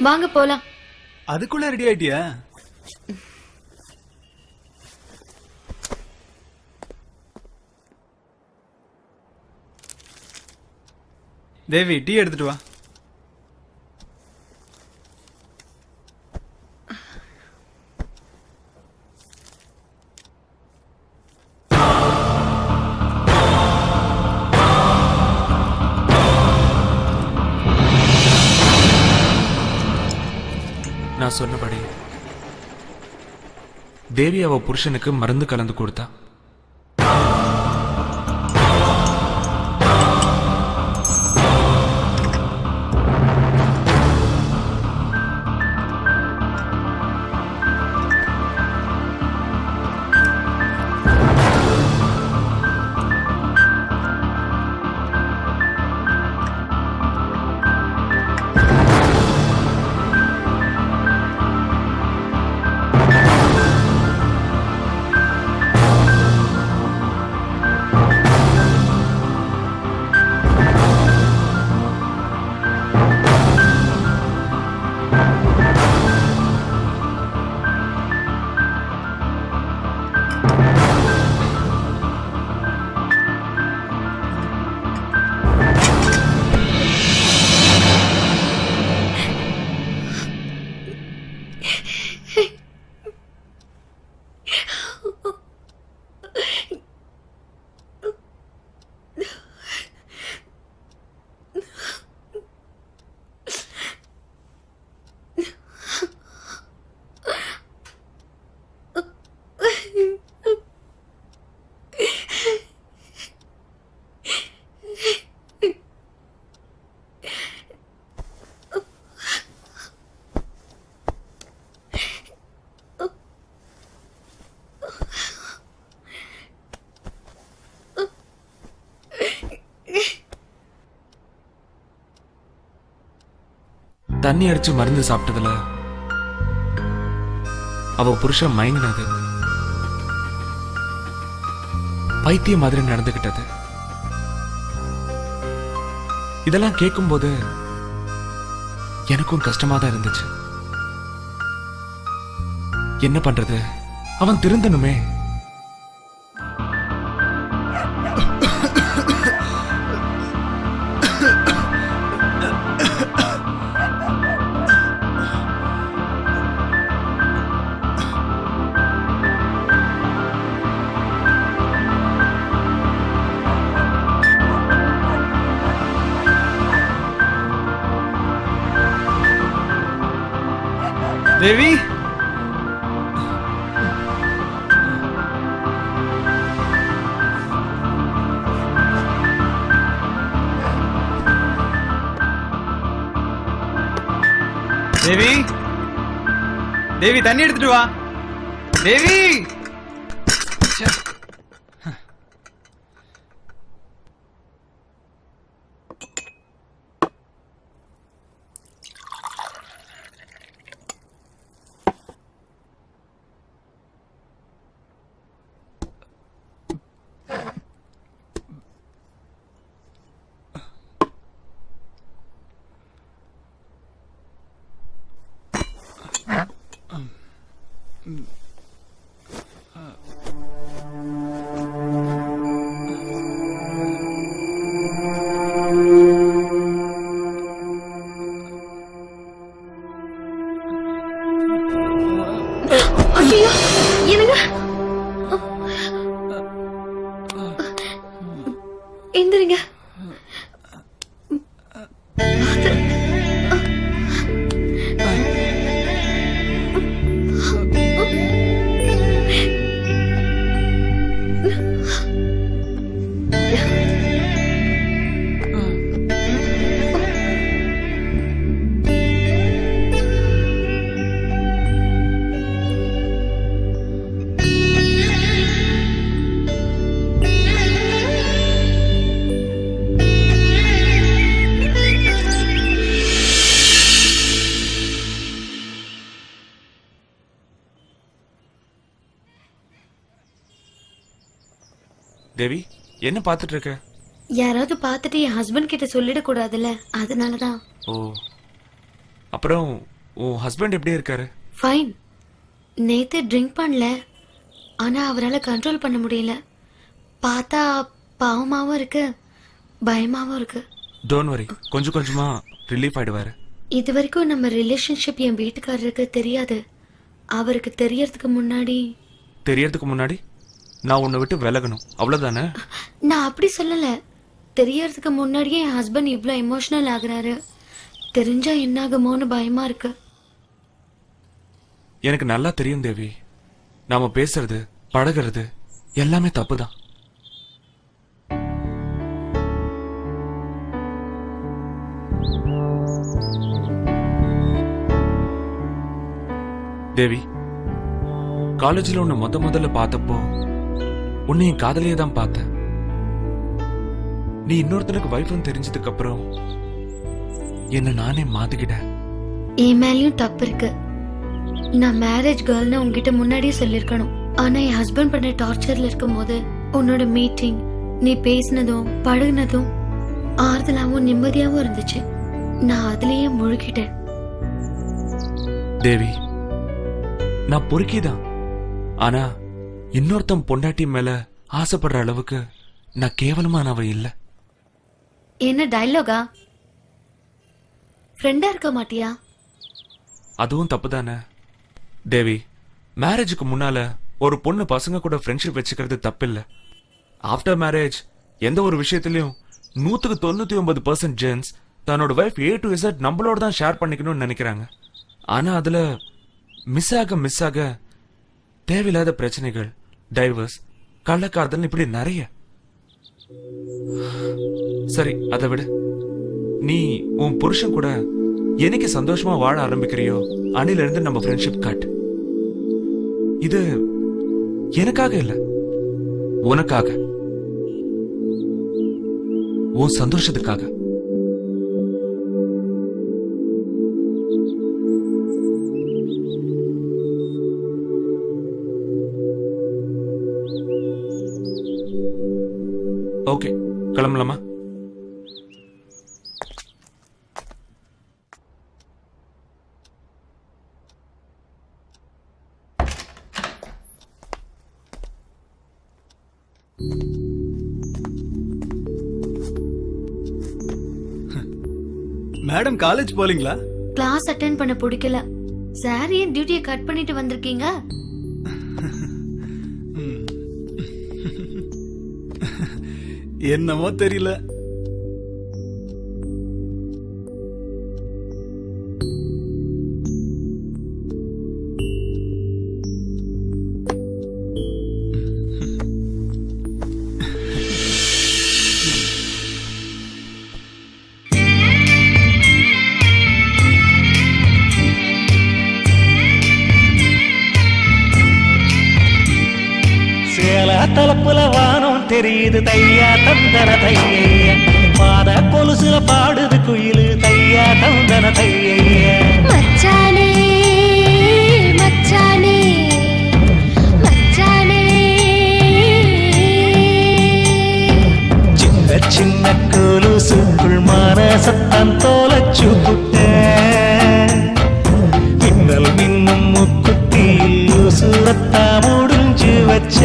வாங்க போலாம். அதுக்குள்ள ரெடி ஆயிட்டியா? தேவி டீ எடுத்துட்டு வா. நான் சொன்னபடி தேவி அவ புருஷனுக்கு மருந்து கலந்து கொடுத்தா. தண்ணி அடிச்சு மருந்து சாப்பிட்டதுல அவ புருஷன் மயங்கினது, பைத்திய மாதிரி நடந்துகிட்டது, இதெல்லாம் கேட்கும்போது எனக்கும் கஷ்டமா தான் இருந்துச்சு. என்ன பண்றது, அவன் திருந்தனுமே. தேவி தேவி தேவி தண்ணி எடுத்துட்டு வா. தேவி ஐயோ, என்னங்க எந்திரிங்க. தேவி, என்ன பார்த்துட்டு இருக்க? யாராவது பார்த்துட்டு என் ஹஸ்பண்ட் கிட்ட சொல்லிட கூடாதுல்ல, அதனாலதான். ஓ, அப்புறம் உன் ஹஸ்பண்ட் எப்படி இருக்காரு? ஃபைன். நேத்து ட்ரிங்க் பண்ணல, ஆனா அவரால் கண்ட்ரோல் பண்ண முடியல. பார்த்தா பாவமாவும் இருக்கு, பயமாவும் இருக்கு. டோன்ட் வரி, கொஞ்சம் கொஞ்சமா ரிலீஃப் ஆயிடுவாரு. இது வரைக்கும் நம்ம ரிலேஷன்ஷிப் என் வீட்டுக்காரருக்கு தெரியாது. அவருக்கு தெரியறதுக்கு முன்னாடி நான் உன்னை விட்டு விலகணும், அவ்வளவுதானே? நான் அப்படி சொல்லல. தெரியறதுக்கு முன்னாடியே என் ஹஸ்பண்ட் இவ்ளோ எமோஷனல் ஆகுறாரு. தெரிஞ்சா என்னாகுமோன்னு பயமா இருக்கு. எனக்கு நல்லா தெரியும் தேவி, நாம பேசுறது பழகிறது எல்லாமே தப்புதான். தேவி, காலேஜ்ல உன்னை முதல்ல பார்த்தப்போ உன்னை என் காதலியே தான் பார்த்தேன். நீ இன்னொருத்தனுக்கு வைஃப்னு தெரிஞ்சதுக்கு அப்புறம் என்ன நானே மாத்திக்கிட்டேன். என் மேலயும் தப்பு இருக்கு. நான் மேரேஜ் கேர்ள்னு உங்ககிட்ட முன்னாடியே சொல்லிருக்கணும். ஆனா என் ஹஸ்பண்ட் பண்ண டார்ச்சர்ல இருக்கும் போது உன்னோட மீட்டிங், நீ பேசினதும் பழகுனதும் ஆறுதலாவும் நிம்மதியாவும் இருந்துச்சு. நான் அதுலயே முழுகிட்டேன். தேவி, நான் பொறுக்கிதான். ஆனா இன்னொருத்தன் பொண்டாட்டி மேல ஆசைப்படுற அளவுக்கு நான் கேவலமானவ இல்ல. என்ன டயலாகா? ஃப்ரெண்டா இருக்க மாட்டியா? அதுவும் தப்புதானே தேவி. மேரேஜுக்கு முன்னால ஒரு பொண்ணு பசங்க கூட ஃப்ரெண்ட்ஷிப் வச்சுக்கிறது தப்பில்ல. ஆஃப்டர் மேரேஜ் எந்த ஒரு விஷயத்திலயும் 99% ஜென்ஸ் தன்னோட வைஃப் A to Z நம்மளோட தான் ஷேர் பண்ணிக்கணும்னு நினைக்கிறாங்க. ஆனா அதுல மிஸ் ஆக தேவையில்லாத பிரச்சனைகள், டைவர்ஸ், கள்ளக்காதல், இப்படி நிறைய. சரி, அதை விட நீ உன் புருஷன் கூட என்னைக்கு சந்தோஷமா வாழ ஆரம்பிக்கிறியோ அன்னில இருந்து நம்ம ஃப்ரெண்ட்ஷிப் கட். இது எனக்காக இல்ல, உனக்காக, உன் சந்தோஷத்துக்காக. ஓகே, கிளம்பலாமா? மேடம் காலேஜ் போலீங்களா? கிளாஸ் அட்டென்ட் பண்ண பிடிக்கல. சார் ஏன் டியூட்டியை கட் பண்ணிட்டு வந்திருக்கீங்க? என்னமோ தெரியல. தலப்புல வானம் தெரியுது தையா தந்தன தைய, பாத கொலுசுல பாடுது குயிலு தையா தந்தன தைய. மச்சானே மச்சானே மச்சானே, சின்ன சின்ன கொலுசுக்குள் மனசத்தான் தோலச்சு புட்ட, மின்னல் மின்னும் முக்குத்தியில் உசுரத்தா முடிஞ்சு வச்ச.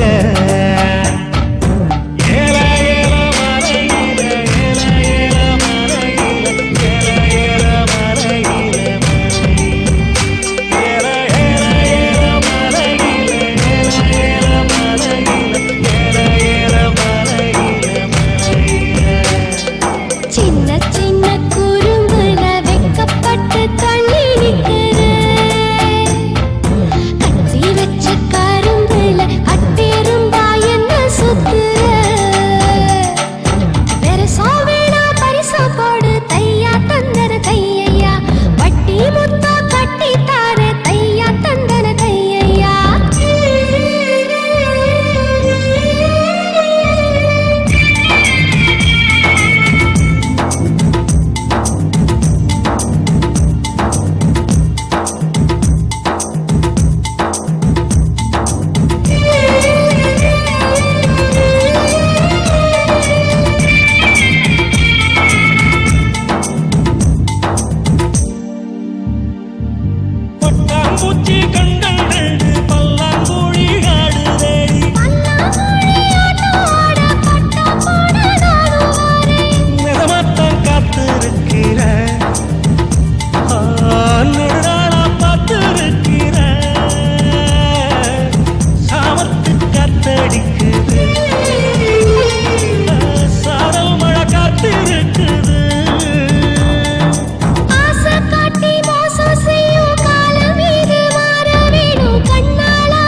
பட்டாம்பூச்சி கண்கள் ரெண்டு பல்லாங்குழி ஆடுதேடி நிறமாத்தான் காத்திருக்கிறேன் நெடுநாளா பார்த்திருக்கிறேன் சாமத்து காத்தடிக்குது சாரல் மழை காத்திருக்குது ஆசை காட்டி மோசம் செய்யும் காலம் இது மாற வேணும் கண்ணாளா.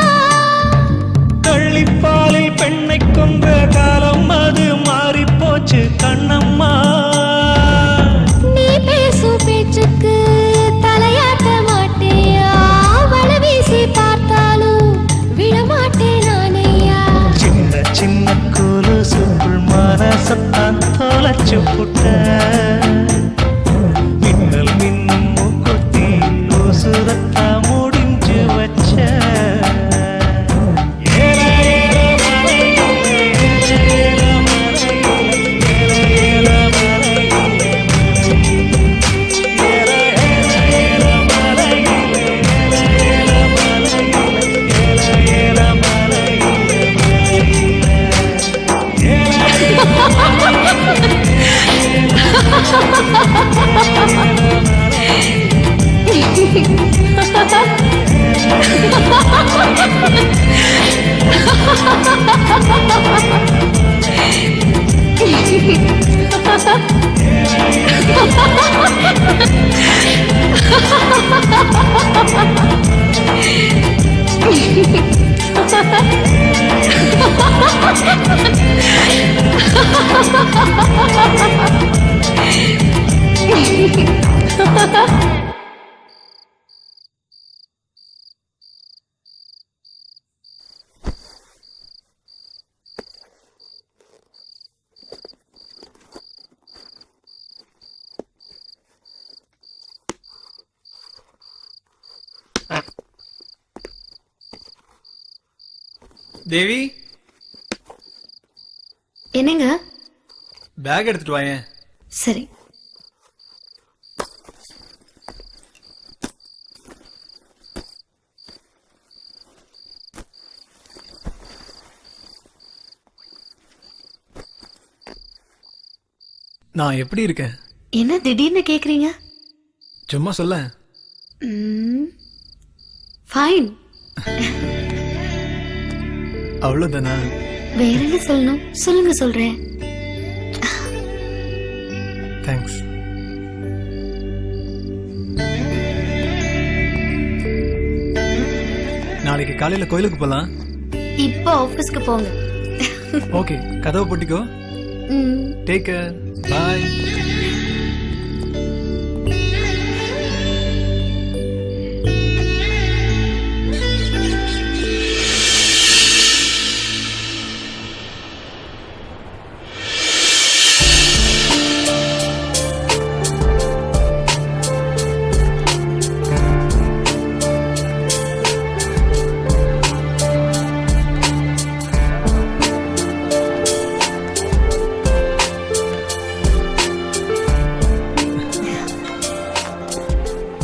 கள்ளிப்பாலில் பெண்ணை கொன்ற காலம் அது மாறிப்போச்சு கண்ணம்மா நீ பேசும் பேச்சுக்கு தலையாட்ட மாட்டேயா, வல வீசி பார்த்தாலும் விடமாட்டேன் நானேயா. சின்ன சின்ன கொலுசுக்குள் மனசத்தான் தொலைச்சு புட்ட மின்னல் மின்னும் மூக்குத்தி உசுரத்தா முடிஞ்சு வச்ச ஏல ஏல மலையிலே, ஏல ஏல மலையிலே, ஏல ஏல மலையிலே, ஏல ஏல மலையிலே, ஏல ஏல மலையிலே, ஏல ஏல தேவி என்னங்க? பேக் எடுத்துட்டு வாயேன். சரி. நான் எப்படி இருக்கேன்? என்ன திடீர்னு கேக்குறீங்க? சும்மா சொல்ல. ஃபைன். அவ்வளவுதானா? வேற என்ன சொல்லணும்? சொல்லுங்க சொல்றேன். தேங்க்ஸ். நாளைக்கு காலையில கோயிலுக்கு போலாம். இப்போ ஆபீஸ்க்கு போங்க. ஓகே, கதவை போட்டிக்கோ. Take care. பாய்.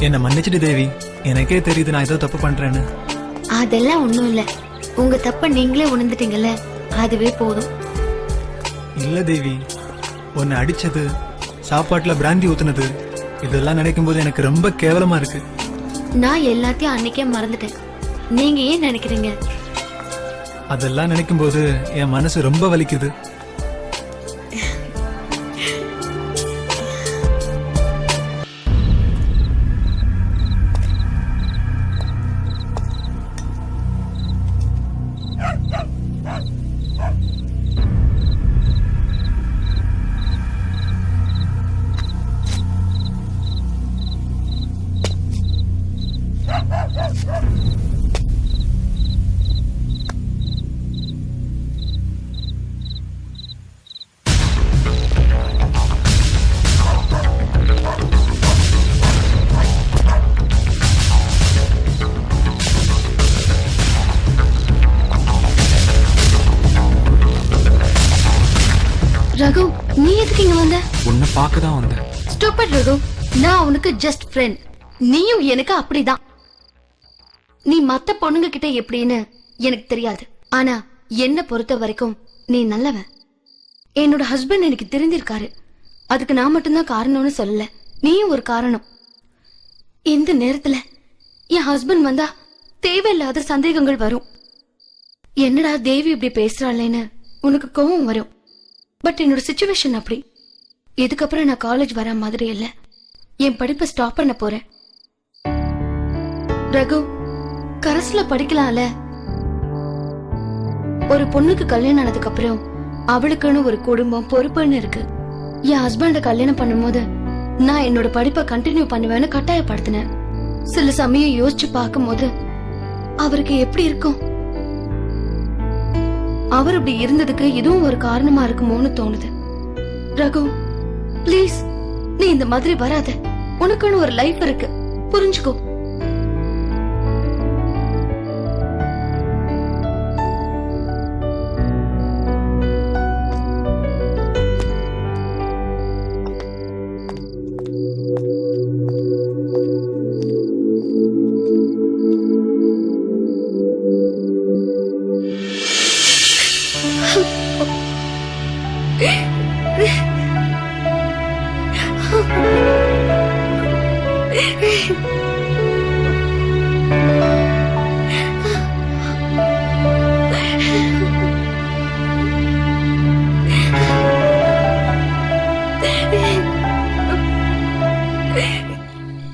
என்ன மன்னிச்சிடு தேவி, எனக்கே தெரியுது நான் ஏதோ தப்பு பண்றேன்னு. அதெல்லாம் ஒண்ணும் இல்ல. உங்க தப்ப நீங்களே உணர்ந்துட்டீங்கல்ல, அதுவே போதும். இல்ல தேவி, உன்னை அடிச்சது, சாப்பாட்டுல பிராந்தி ஊத்துனது, இதெல்லாம் நினைக்கும் போது எனக்கு ரொம்ப கேவலமா இருக்கு. நான் எல்லாத்தையும் அன்னைக்கே மறந்துட்டேன். நீங்க ஏன் நினைக்கிறீங்க? அதெல்லாம் நினைக்கும் போது என் மனசு ரொம்ப வலிக்குது. ரகு, நீ எதுக்கு இங்க வந்த? உன்னை பார்க்க தான் வந்தேன். ஸ்டூபிட் ரகு, நான் உனக்கு ஜஸ்ட் ஃப்ரெண்ட். நீயும் எனக்கு அப்படிதான். நீ மத்த பொண்ணுங்க கிட்ட எப்படின்னு எனக்கு தெரியாது. ஆனா என்ன பொறுத்த வரைக்கும் நீ நல்லவன். என்னோட ஹஸ்பண்ட் எனக்கு தெரிஞ்சிருக்காரு. அதுக்கு நான் மட்டும்தான் காரணம்னு சொல்லல, நீயும் ஒரு காரணம். இந்த நேரத்துல என் ஹஸ்பண்ட் வந்தா தேவையில்லாத சந்தேகங்கள் வரும். என்னடா தேவி இப்படி பேசுறாளேன்னு உனக்கு கோவம் வரும். பட் என்னோட சிச்சுவேஷன் அப்படி. இதுக்கப்புறம் நான் காலேஜ் வர மாதிரி இல்ல, என் படிப்பை ஸ்டாப் பண்ண போறேன். ரகு, கரஸ்ல படிக்கலாம்ல. ஒரு பொண்ணுக்கு கல்யாணம் ஆனதுக்கு அப்புறம் அவளுக்குன்னு ஒரு குடும்பம் பொறுப்புன்னு இருக்கு. என் ஹஸ்பண்ட கல்யாணம் பண்ணும்போது நான் என்னோட படிப்பை கண்டினியூ பண்ணுவேன்னு கட்டாயப்படுத்தினேன். சில சமயம் யோசிச்சு பார்க்கும்போது அவருக்கு எப்படி இருக்கும்? அவர் இப்படி இருந்ததுக்கு இதுவும் ஒரு காரணமா இருக்குமோன்னு தோணுது. ரகு ப்ளீஸ், நீ இந்த மாதிரி வராத. உனக்குன்னு ஒரு லைஃப் இருக்கு, புரிஞ்சுக்கோ.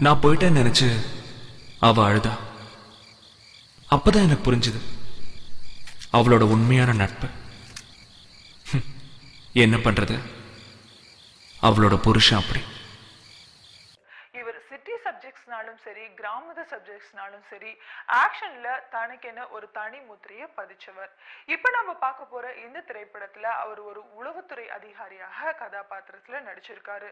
நான் போயிட்டேன்னு நினைச்சு அவ அழுதா. அப்பதான் எனக்கு புரிஞ்சுது அவளோட உண்மையான நட்பு. என்ன பண்றது, அவளோட புருஷன் அப்படி. இவர் சிட்டி சப்ஜெக்ட்ஸ்னாலும் சரி, கிராமத சப்ஜெக்ட்ஸ்னாலும் சரி, ஆக்ஷன்ல தனக்கென ஒரு தனி முத்திரையை பதிச்சவர். இப்ப நம்ம பார்க்க போற இந்த திரைப்படத்துல அவர் ஒரு உளவுத்துறை அதிகாரியாக கதாபாத்திரத்துல நடிச்சிருக்காரு.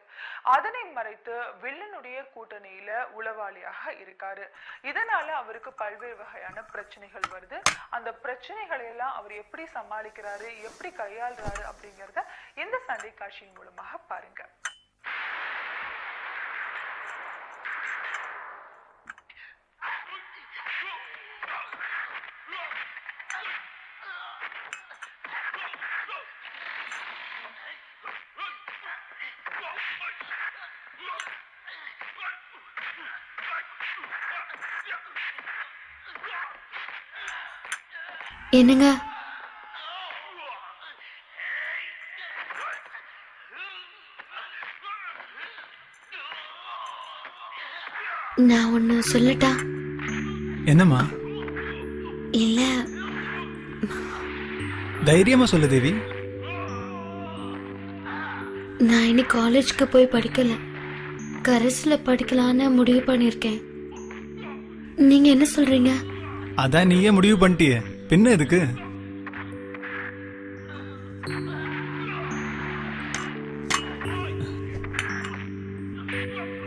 அதனை மறைத்து வில்லனுடைய கூட்டணியில உளவாளியாக இருக்காரு. இதனால அவருக்கு பல்வேறு வகையான பிரச்சனைகள் வருது. அந்த பிரச்சனைகளை எல்லாம் அவர் எப்படி சமாளிக்கிறாரு, எப்படி கையாளுறாரு அப்படிங்கறத இந்த சண்டை காட்சியின் மூலமாக பாருங்க. என்னங்க, நான் ஒன்னு சொல்லட்டா? என்னம்மா? இல்ல, தைரியமா சொல்லு தேவி. நான் இனி காலேஜ்க்கு போய் படிக்கல, கரஸ்ல படிக்கலான்னு முடிவு பண்ணிருக்கேன். நீங்க என்ன சொல்றீங்க? அதான் நீயே முடிவு பண்ணிட்டிய, பின்ன எதுக்கு?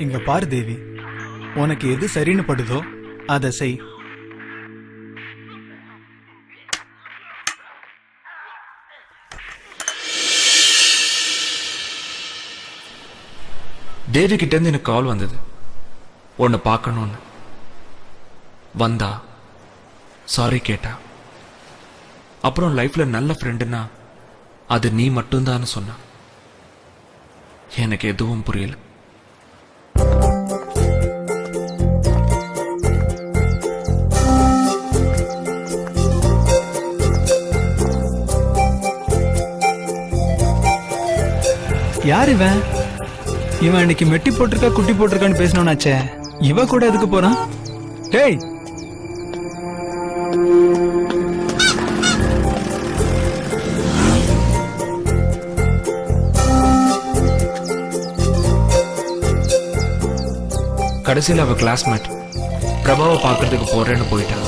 இங்க பாரு தேவி, உனக்கு எது சரின்னு படுதோ அதை செய். தேவி கிட்ட இருந்து எனக்கு கால் வந்தது, உன்னை பார்க்கணும்னு. வந்தா, சாரி கேட்டா. அப்புறம் லைஃப்ல நல்ல ஃப்ரெண்டுனா அது நீ மட்டும்தான் சொன்ன. எனக்கு எதுவும் புரியல. யார் இவன்? இவன் இன்னைக்கு மெட்டி போட்டிருக்கா குட்டி போட்டிருக்கான்னு பேசணும்னாச்சே, இவ கூட எதுக்கு போறான்? டேய், கடைசியில் அவ கிளாஸ்மேட் பிரபாவை பார்க்கறதுக்கு போறேன்னு போயிட்டான்.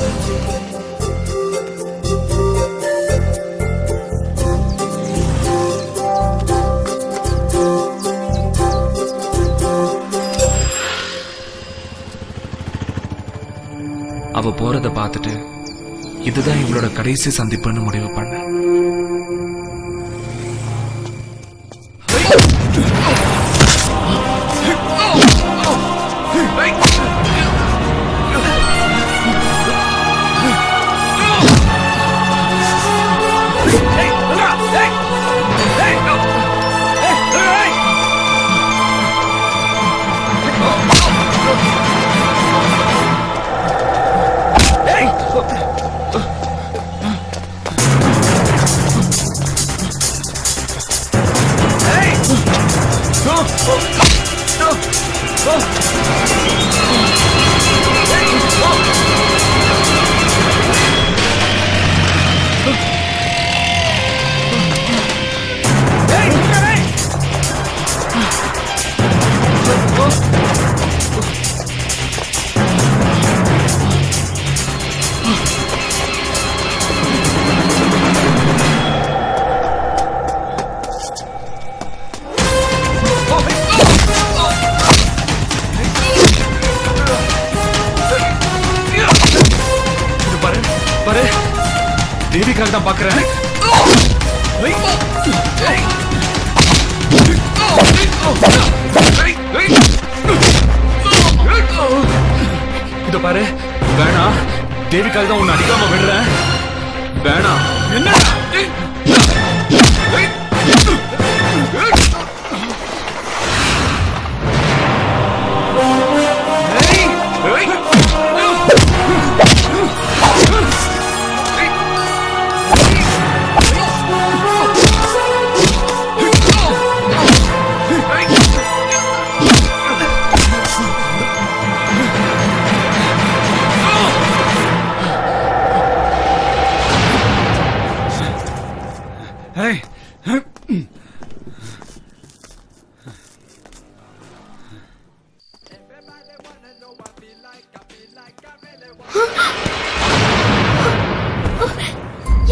அவ போறத பார்த்துட்டு இதுதான் இவளோட கடைசி சந்திப்புன்னு முடிவு பண்ண. தேவிக்காக தான் பாக்குறேன். இத பாரு, வேணா, தேவிக்காக தான் உன்னை அடிக்காம விடுறேன். வேணா. என்ன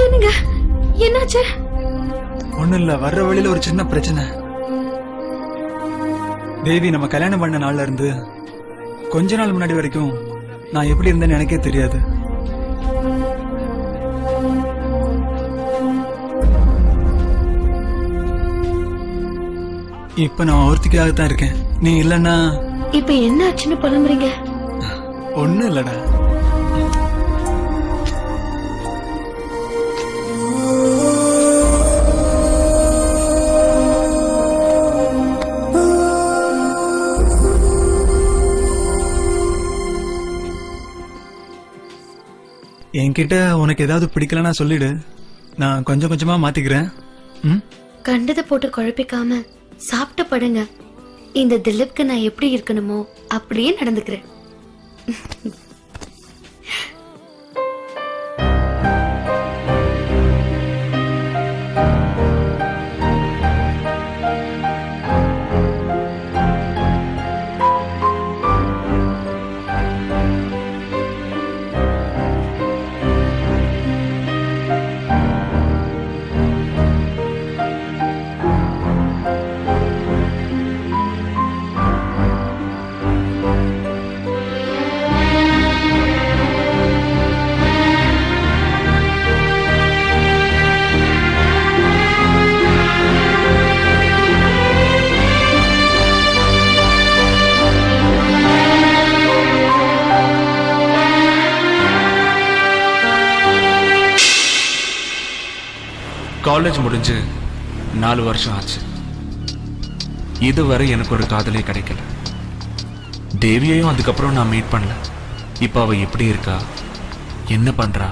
என்னங்க என்னாச்சு? ஒண்ணும் இல்ல, வர்ற வழியில ஒரு சின்ன பிரச்சனை. தேவி நம்ம கல்யாணம் பண்ண நாள்ல இருந்து கொஞ்ச நாள் முன்னாடி வரைக்கும் நான் எப்படி இருந்தேன்னு எனக்கே தெரியாது. இப்ப நான் ஒருத்திக்காக தான் இருக்கேன். நீ இல்லன்னா இப்ப என்ன ஆச்சுன்னு புலம்புறீங்க? ஒண்ணும் இல்லடா. என்கிட்ட உனக்கு ஏதாவது பிடிக்கலன்னா சொல்லிடு, நான் கொஞ்சம் கொஞ்சமா மாத்திக்கிறேன். கண்டதை போட்டு குழப்பிக்காம சாப்பிட்டு படுங்க. இந்த திலீப்க்கு நான் எப்படி இருக்கணுமோ அப்படியே நடந்துக்கிறேன். காலேஜ் முடிஞ்சு 4 வருஷம் ஆச்சு. இதுவரை எனக்கு ஒரு காதலே கிடைக்கல. தேவியையும் அதுக்கப்புறம் நான் மீட் பண்ணல. இப்ப அவ எப்படி இருக்கா, என்ன பண்றா,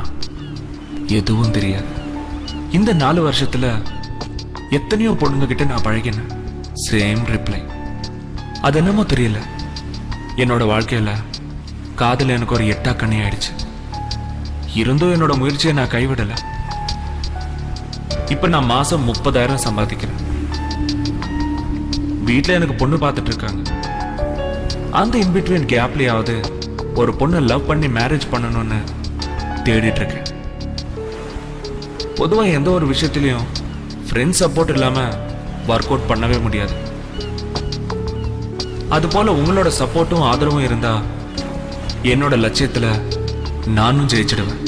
எதுவும் தெரியாது. இந்த 4 வருஷத்துல எத்தனையோ பொண்ணுங்க கிட்ட நான் பழகினேன். Same reply. அது என்னமோ தெரியல, என்னோட வாழ்க்கையில காதல் எனக்கு ஒரு எட்டா கண்ணி ஆயிடுச்சு. இருந்தும் என்னோட முயற்சியை நான் கைவிடல. இப்ப நான் மாசம் 30,000 சம்பாதிக்கிறேன். வீட்டுல எனக்கு பொண்ணு பார்த்துட்டு இருக்காங்க. அந்த இன்பிட்வீன் கேப்லயாவது ஒரு பொண்ணை லவ் பண்ணி மேரேஜ் பண்ணணும்னு தேடிட்டு இருக்கேன். பொதுவா எந்த ஒரு விஷயத்திலையும் ஃப்ரெண்ட் சப்போர்ட் இல்லாம ஒர்க் அவுட் பண்ணவே முடியாது. அது போல உங்களோட சப்போர்ட்டும் ஆதரவும் இருந்தா என்னோட லட்சியத்துல நானும் ஜெயிச்சிடுவேன்.